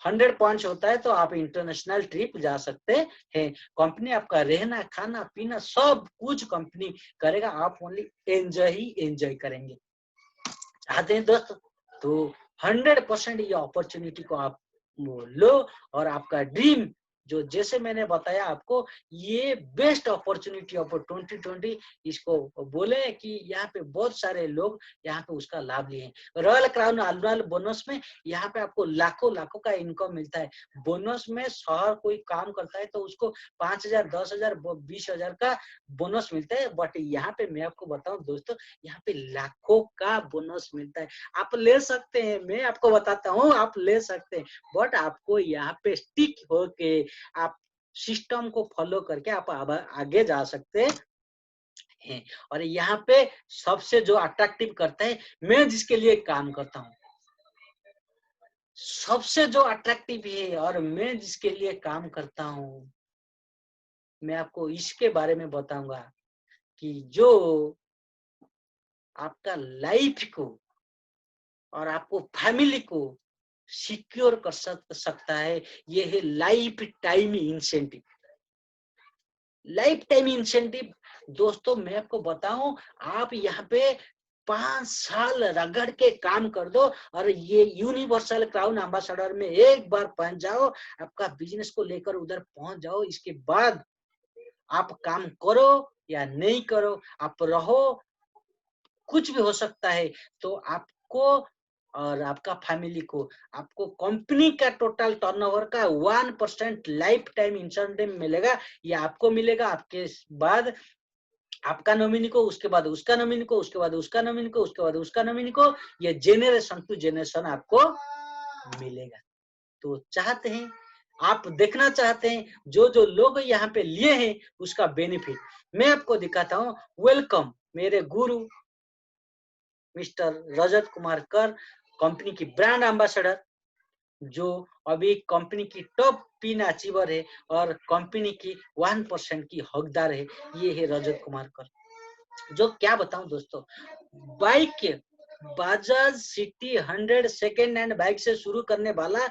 100 पॉइंट्स होता है तो आप इंटरनेशनल ट्रिप जा सकते हैं। कंपनी आपका रहना खाना पीना सब कुछ कंपनी करेगा, आप ओनली एंजॉय ही एंजॉय करेंगे। चाहते हैं दोस्त, तो 100% ये अपॉर्चुनिटी को आप लो, और आपका ड्रीम जो जैसे मैंने बताया आपको, ये बेस्ट अपॉर्चुनिटी ऑफ 2020 इसको बोले कि यहाँ पे बहुत सारे लोग यहाँ पे उसका लाभ लिए हैं। रॉयल क्राउन एनुअल बोनस में यहाँ पे आपको लाखों लाखों का इनकम मिलता है। बोनस में शहर कोई काम करता है तो उसको 5,000, 10,000, 20,000 का बोनस मिलता है, बट यहाँ पे मैं आपको बताऊं दोस्तों, यहाँ पे लाखों का बोनस मिलता है। आप ले सकते हैं, मैं आपको बताता हूँ, आप ले सकते हैं, बट आपको यहाँ पे स्टिक होके आप सिस्टम को फॉलो करके आप आगे जा सकते हैं। और यहाँ पे सबसे जो अट्रैक्टिव करता है, मैं जिसके लिए काम करता हूँ, सबसे जो अट्रैक्टिव है और मैं जिसके लिए काम करता हूँ, मैं आपको इसके बारे में बताऊंगा कि जो आपका लाइफ को और आपको फैमिली को सिक्योर कर सकता है, ये है life time incentive. Life time incentive दोस्तों मैं आपको बताऊं, आप यहाँ पे 5 साल रगड़ के काम कर दो और ये यूनिवर्सल क्राउन एम्बेसडर में एक बार पहुंच जाओ, आपका बिजनेस को लेकर उधर पहुंच जाओ। इसके बाद आप काम करो या नहीं करो, आप रहो, कुछ भी हो सकता है। तो आपको और आपका फैमिली को, आपको कंपनी का टोटल टर्नओवर का 1% लाइफ टाइम इंसेंटिव मिलेगा। ये आपको मिलेगा, आपके बाद आपका नॉमिनी को, उसके बाद उसका नॉमिनी को, उसके बाद उसका नॉमिनी को, उसके बाद उसका नॉमिनी को, ये जेनरेशन टू जेनरेशन आपको मिलेगा। तो चाहते हैं, आप देखना चाहते हैं जो जो लोग यहाँ पे लिए हैं उसका बेनिफिट, मैं आपको दिखाता हूँ। वेलकम मेरे गुरु मिस्टर रजत कुमार कर, कंपनी की ब्रांड एम्बेसडर, जो अभी कंपनी की टॉप पिन अचीवर है और कंपनी की 1% की हकदार है। ये है रजत कुमार कर। जो क्या बताऊं दोस्तों, bike Bajaj city 100 second hand bike से शुरू करने वाला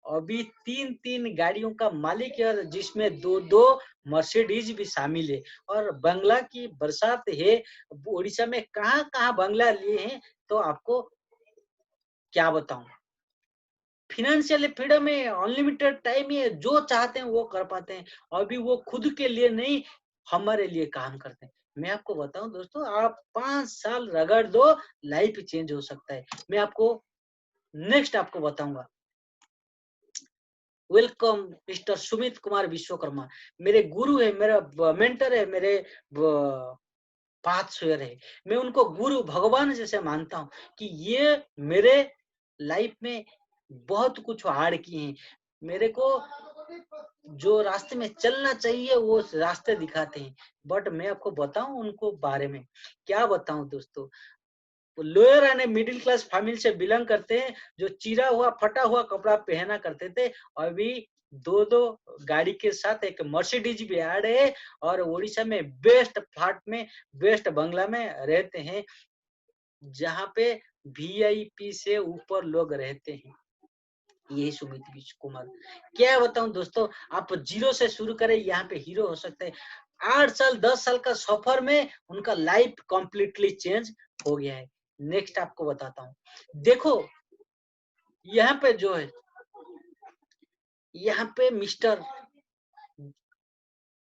अभी 3 गाड़ियों का मालिक है, और जिसमें 2 मर्सिडीज भी शामिल है। और बंगला की बरसात है, उड़ीसा में कहाँ कहाँ बंगला लिए हैं, तो आपको क्या बताऊं। फिनेंशियल फ्रीडम है, अनलिमिटेड टाइम है, जो चाहते हैं वो कर पाते हैं। अभी वो खुद के लिए नहीं, हमारे लिए काम करते हैं। मैं आपको बताऊं दोस्तों, आप 5 साल रगड़ दो, लाइफ चेंज हो सकता है। मैं आपको नेक्स्ट आपको बताऊंगा। वेलकम मिस्टर सुमित कुमार विश्वकर्मा, मेरे गुरु है, मेरा मेंटर है, मेरे पाथ शेयर है। मैं उनको गुरु भगवान जैसे मानता हूँ कि ये मेरे लाइफ में बहुत कुछ हार्ड किए हैं। मेरे को जो रास्ते में चलना चाहिए वो रास्ते दिखाते हैं। बट मैं आपको बताऊं उनको बारे में, क्या बताऊं दोस्तों, lower and middle class family से बिलोंग करते हैं, जो चिरा हुआ फटा हुआ कपड़ा पहना करते थे, अभी 2 गाड़ी के साथ एक मर्सिडीज भी आ रहे हैं, और उड़ीसा में बेस्ट फ्लैट में, बेस्ट बंगला में रहते हैं, जहाँ पे वीआईपी से ऊपर लोग रहते हैं। यही सुमित कुमार, क्या बताऊं दोस्तों, आप जीरो से शुरू करें, यहाँ पे हीरो हो सकते हैं। 8 साल 10 साल का सफर में उनका लाइफ कंप्लीटली चेंज हो गया है। नेक्स्ट आपको बताता हूँ, देखो यहाँ पे जो है, यहाँ पे मिस्टर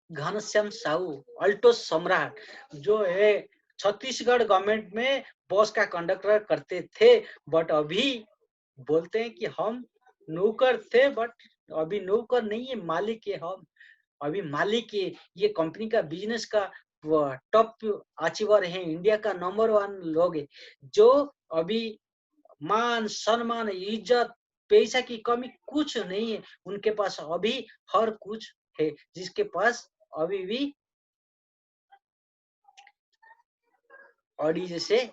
घनश्याम साहू अल्टो सम्राट, जो है छत्तीसगढ़ गवर्नमेंट में बस का कंडक्टर करते थे, बट अभी बोलते हैं कि हम नौकर थे, बट अभी नौकर नहीं है, मालिक है हम। अभी मालिक है, ये कंपनी का बिजनेस का टॉप अचीवर है, इंडिया का नंबर 1 लोग है, जो अभी मान सम्मान इज्जत पैसा की कमी कुछ नहीं है उनके पास, अभी हर कुछ है, जिसके पास अभी भी ऑडी जैसे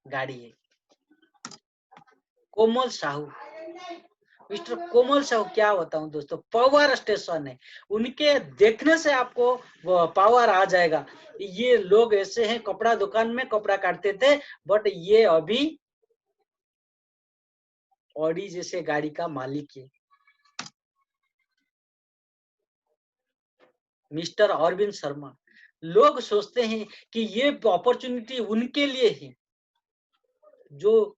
गाड़ी है। कोमल साहू, मिस्टर कोमल साहू, क्या बताऊं दोस्तों, पावर स्टेशन है, उनके देखने से आपको वो पावर आ जाएगा। ये लोग ऐसे हैं, कपड़ा दुकान में कपड़ा काटते थे, बट ये अभी ऑडी जैसे गाड़ी का मालिक है। मिस्टर अरविंद शर्मा, लोग सोचते हैं कि ये अपॉर्चुनिटी उनके लिए है, जो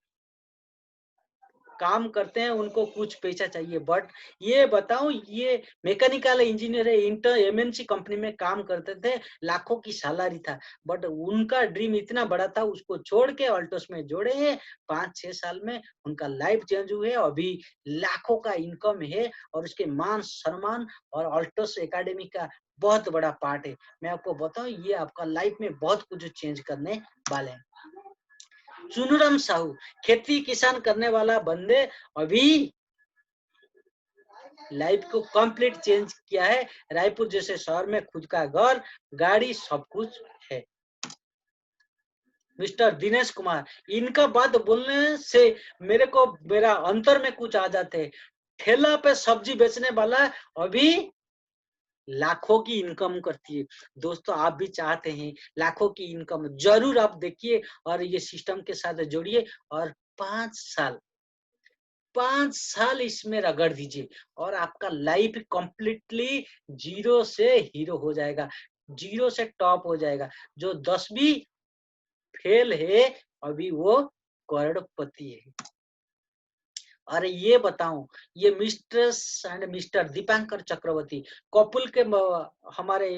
काम करते हैं उनको कुछ पैसा चाहिए, बट ये बताऊं, ये मैकेनिकल इंजीनियर है, इंटर एमएनसी कंपनी में काम करते थे, लाखों की सैलरी था, बट उनका ड्रीम इतना बड़ा था, उसको छोड़ के अल्टोस में जोड़े हैं। 5-6 साल में उनका लाइफ चेंज हुए, अभी लाखों का इनकम है, और उसके मान सम्मान और अल्टोस एकेडमी का बहुत बड़ा पार्ट है। मैं आपको बताऊं, ये आपका लाइफ में बहुत कुछ चेंज करने वाले हैं। चुनूराम साहू, खेती किसान करने वाला बंदे, अभी लाइफ को कंप्लीट चेंज किया है। रायपुर जैसे शहर में खुद का घर, गाड़ी, सब कुछ है। मिस्टर दिनेश कुमार, इनका बात बोलने से मेरे को मेरा अंतर में कुछ आ जाते हैं। ठेला पे सब्जी बेचने वाला अभी लाखों की इनकम करती है। दोस्तों, आप भी चाहते हैं लाखों की इनकम, जरूर आप देखिए और ये सिस्टम के साथ जोड़िए, और 5 साल 5 साल इसमें रगड़ दीजिए, और आपका लाइफ कंप्लीटली जीरो से हीरो हो जाएगा, जीरो से टॉप हो जाएगा। जो 10वीं फेल है, अभी वो करोड़पति है। अरे ये बताऊं, ये mister and mister Dipankar Chakraborty, couple के हमारे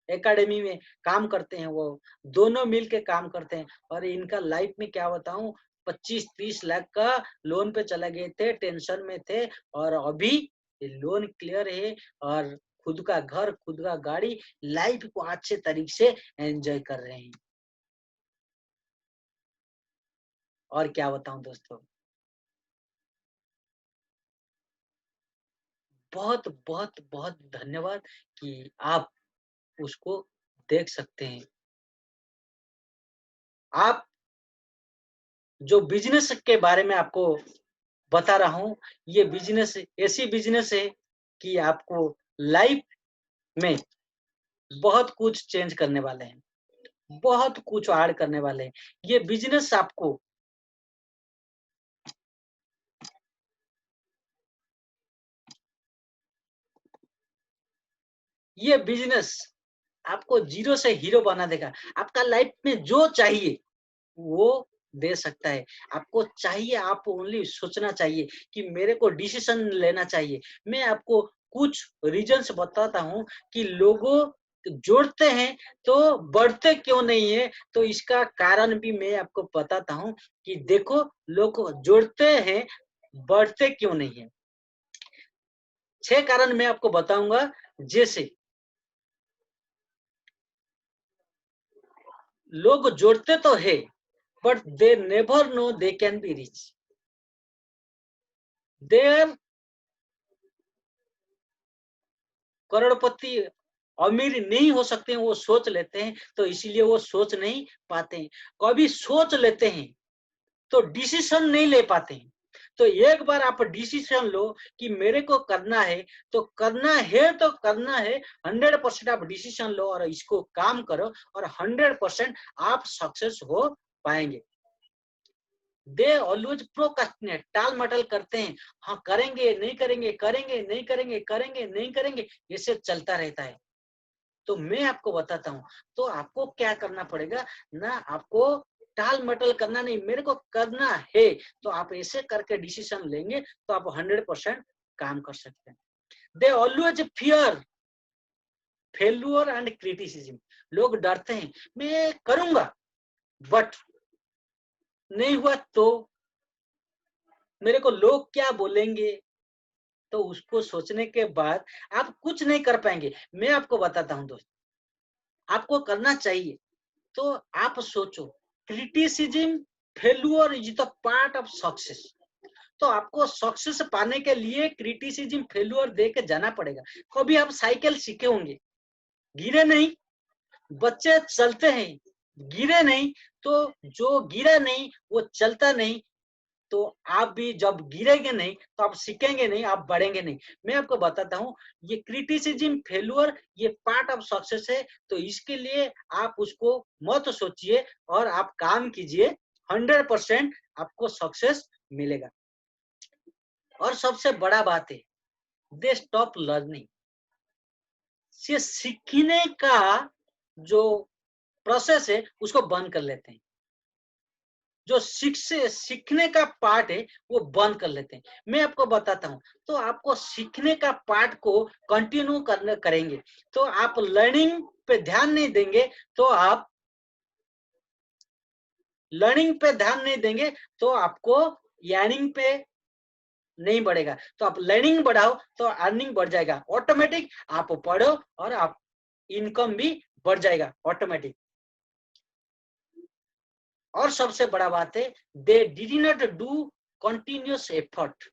एकेडमी में काम करते हैं, वो दोनों मिल के काम करते हैं, और इनका लाइफ में क्या बताऊं, 25-30 लाख का लोन पे चले गए थे, टेंशन में थे, और अभी लोन क्लियर है, और खुद का घर, खुद का गाड़ी, लाइफ को अच्छे तरीके से एंजॉय कर रहे हैं। और क्या बताऊं दोस्तों, बहुत बहुत बहुत धन्यवाद कि आप उसको देख सकते हैं। आप जो बिजनेस के बारे में आपको बता रहा हूं, ये बिजनेस ऐसी बिजनेस है कि आपको लाइफ में बहुत कुछ चेंज करने वाले हैं, बहुत कुछ ऐड करने वाले हैं। ये बिजनेस आपको, ये बिजनेस आपको जीरो से हीरो बना देगा। आपका लाइफ में जो चाहिए वो दे सकता है। आपको चाहिए, आप ओनली सोचना चाहिए कि मेरे को डिसीजन लेना चाहिए। मैं आपको कुछ रीजंस बताता हूं कि लोगों जोड़ते हैं तो बढ़ते क्यों नहीं है, तो इसका कारण भी मैं आपको बताता हूं कि देखो, लोग जोड़ते हैं, बढ़ते क्यों नहीं है। 6 कारण मैं आपको बताऊंगा। जैसे लोग जोड़ते तो है, but they never know they can be rich. They are crorepati, अमीर नहीं हो सकते हैं, वो सोच लेते हैं, तो इसीलिए वो सोच नहीं पाते हैं। कभी सोच लेते हैं तो डिसीजन नहीं ले पाते हैं। तो एक बार आप डिसीजन लो कि मेरे को करना है, तो करना है तो करना है। 100% आप डिसीजन लो और इसको काम करो, और 100% आप सक्सेस हो पाएंगे। दे ऑलवेज प्रोक्रास्टिनेट, टाल मटल करते हैं। हाँ, करेंगे नहीं करेंगे, करेंगे नहीं करेंगे, करेंगे नहीं करेंगे, ऐसे चलता रहता है। तो मैं आपको बताता हूँ, तो आपको क्या करना पड़ेगा ना, आपको टाल मटल करना नहीं, मेरे को करना है, तो आप ऐसे करके डिसीजन लेंगे तो आप 100% काम कर सकते हैं। They always fear failure and criticism, लोग डरते हैं, मैं करूंगा बट नहीं हुआ तो मेरे को लोग क्या बोलेंगे, तो उसको सोचने के बाद आप कुछ नहीं कर पाएंगे। मैं आपको बताता हूं दोस्त, आपको करना चाहिए। तो आप सोचो, criticism failure is the part of success. तो आपको सक्सेस पाने के लिए क्रिटिसिज्म फेल्यूर दे के जाना पड़ेगा। कभी आप साइकिल सीखे होंगे, गिरे नहीं, बच्चे चलते हैं, गिरे नहीं, तो जो गिरा नहीं वो चलता नहीं। तो आप भी जब गिरेंगे नहीं तो आप सीखेंगे नहीं, आप बढ़ेंगे नहीं। मैं आपको बताता हूँ, ये क्रिटिसिज्म फेल्यूर ये पार्ट ऑफ सक्सेस है। तो इसके लिए आप उसको मत सोचिए और आप काम कीजिए, 100% आपको सक्सेस मिलेगा। और सबसे बड़ा बात है, दे स्टॉप लर्निंग। से सीखने का जो प्रोसेस है उसको बंद कर लेते हैं। जो सीखने का पार्ट है वो बंद कर लेते हैं। मैं आपको बताता हूं, तो आपको सीखने का पार्ट को कंटिन्यू करेंगे। तो आप लर्निंग पे ध्यान नहीं देंगे, तो आप लर्निंग पे ध्यान नहीं देंगे तो आपको अर्निंग पे नहीं बढ़ेगा। तो आप लर्निंग बढ़ाओ तो अर्निंग बढ़ जाएगा ऑटोमेटिक। आप पढ़ो और आप इनकम भी बढ़ जाएगा ऑटोमेटिक। और सबसे बड़ा बात है, they did not do continuous effort.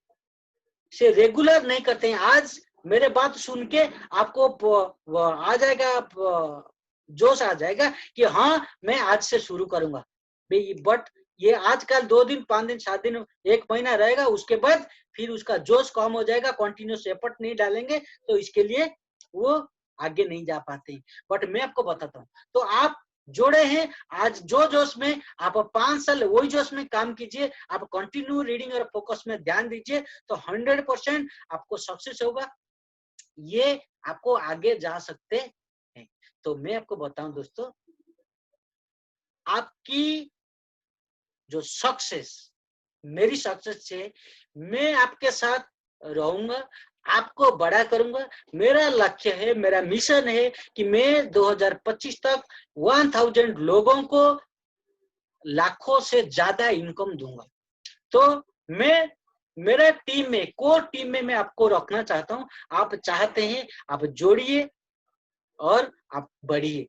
से रेगुलर नहीं करते हैं। आज मेरे बात सुन के आपको आ जाएगा, जोश आ जाएगा कि हाँ मैं आज से शुरू करूंगा। बट ये आजकल 2 दिन 5 दिन 7 दिन 1 महीना रहेगा, उसके बाद फिर उसका जोश कम हो जाएगा, कंटिन्यूस एफर्ट नहीं डालेंगे तो इसके लिए वो आगे नहीं जा पाते। बट मैं आपको बताता हूँ, तो आप जोड़े हैं आज जो जोश में, आप 5 साल वही जोश में काम कीजिए, आप कंटिन्यू रीडिंग और फोकस में ध्यान दीजिए, तो 100% आपको सक्सेस होगा। ये आपको आगे जा सकते हैं। तो मैं आपको बताऊं दोस्तों, आपकी जो सक्सेस, मेरी सक्सेस है, मैं आपके साथ रहूंगा, आपको बड़ा करूंगा। मेरा लक्ष्य है, मेरा मिशन है कि मैं 2025 तक 1000 लोगों को लाखों से ज्यादा इनकम दूंगा। तो मैं मेरा टीम में, कोर टीम में मैं आपको रखना चाहता हूं। आप चाहते हैं आप जोड़िए और आप बढ़िए।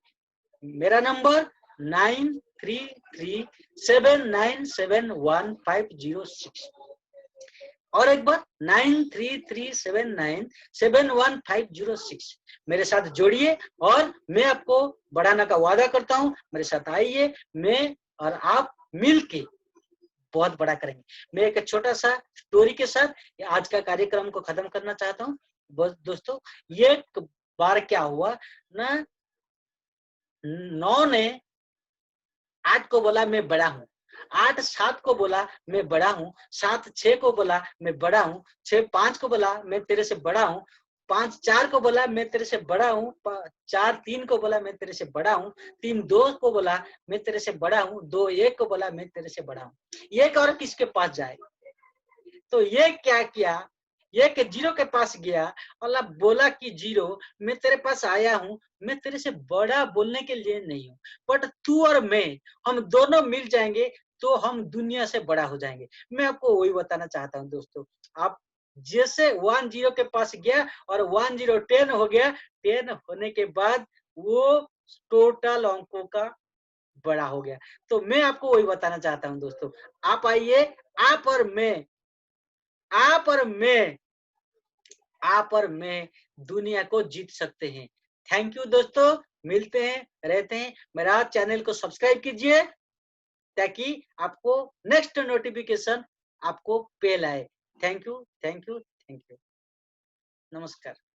मेरा नंबर 9337971506। और एक बार 9337971506 मेरे साथ जोड़िए और मैं आपको बढ़ाने का वादा करता हूं। मेरे साथ आइए, मैं और आप मिलके बहुत बड़ा करेंगे। मैं एक छोटा सा स्टोरी के साथ आज का कार्यक्रम को खत्म करना चाहता हूँ। दोस्तों, ये बार क्या हुआ ना, 9 ने 8 को बोला मैं बड़ा हूँ, 8 7 को बोला मैं बड़ा हूँ, 7 6 को बोला मैं बड़ा हूँ, 6 5 को बोला मैं तेरे से बड़ा हूँ, 5 4 को बोला मैं तेरे से बड़ा हूँ, 4 3 को बोला मैं तेरे से बड़ा हूँ, 3 2 को बोला मैं तेरे से बड़ा हूँ, 2 1 को बोला मैं तेरे से बड़ा हूँ। एक और किसके पास जाए? तो ये क्या किया, ये कि जीरो के पास गया, अल्लाह बोला कि जीरो मैं तेरे पास आया हूँ, मैं तेरे से बड़ा बोलने के लिए नहीं हूँ, बट तू और मैं, हम दोनों मिल जाएंगे तो हम दुनिया से बड़ा हो जाएंगे। मैं आपको वही बताना चाहता हूँ दोस्तों। आप जैसे 1 0 के पास गया और 1 0 10 हो गया, 10 होने के बाद वो टोटल अंकों का बड़ा हो गया। तो मैं आपको वही बताना चाहता हूँ दोस्तों। आप आइए, आप और मैं, आप और मैं, आप और मैं दुनिया को जीत सकते हैं। थैंक यू दोस्तों, मिलते हैं, रहते हैं। मेरा चैनल को सब्सक्राइब कीजिए ताकि आपको नेक्स्ट नोटिफिकेशन आपको पहले आए। Thank you, thank you, thank you. नमस्कार।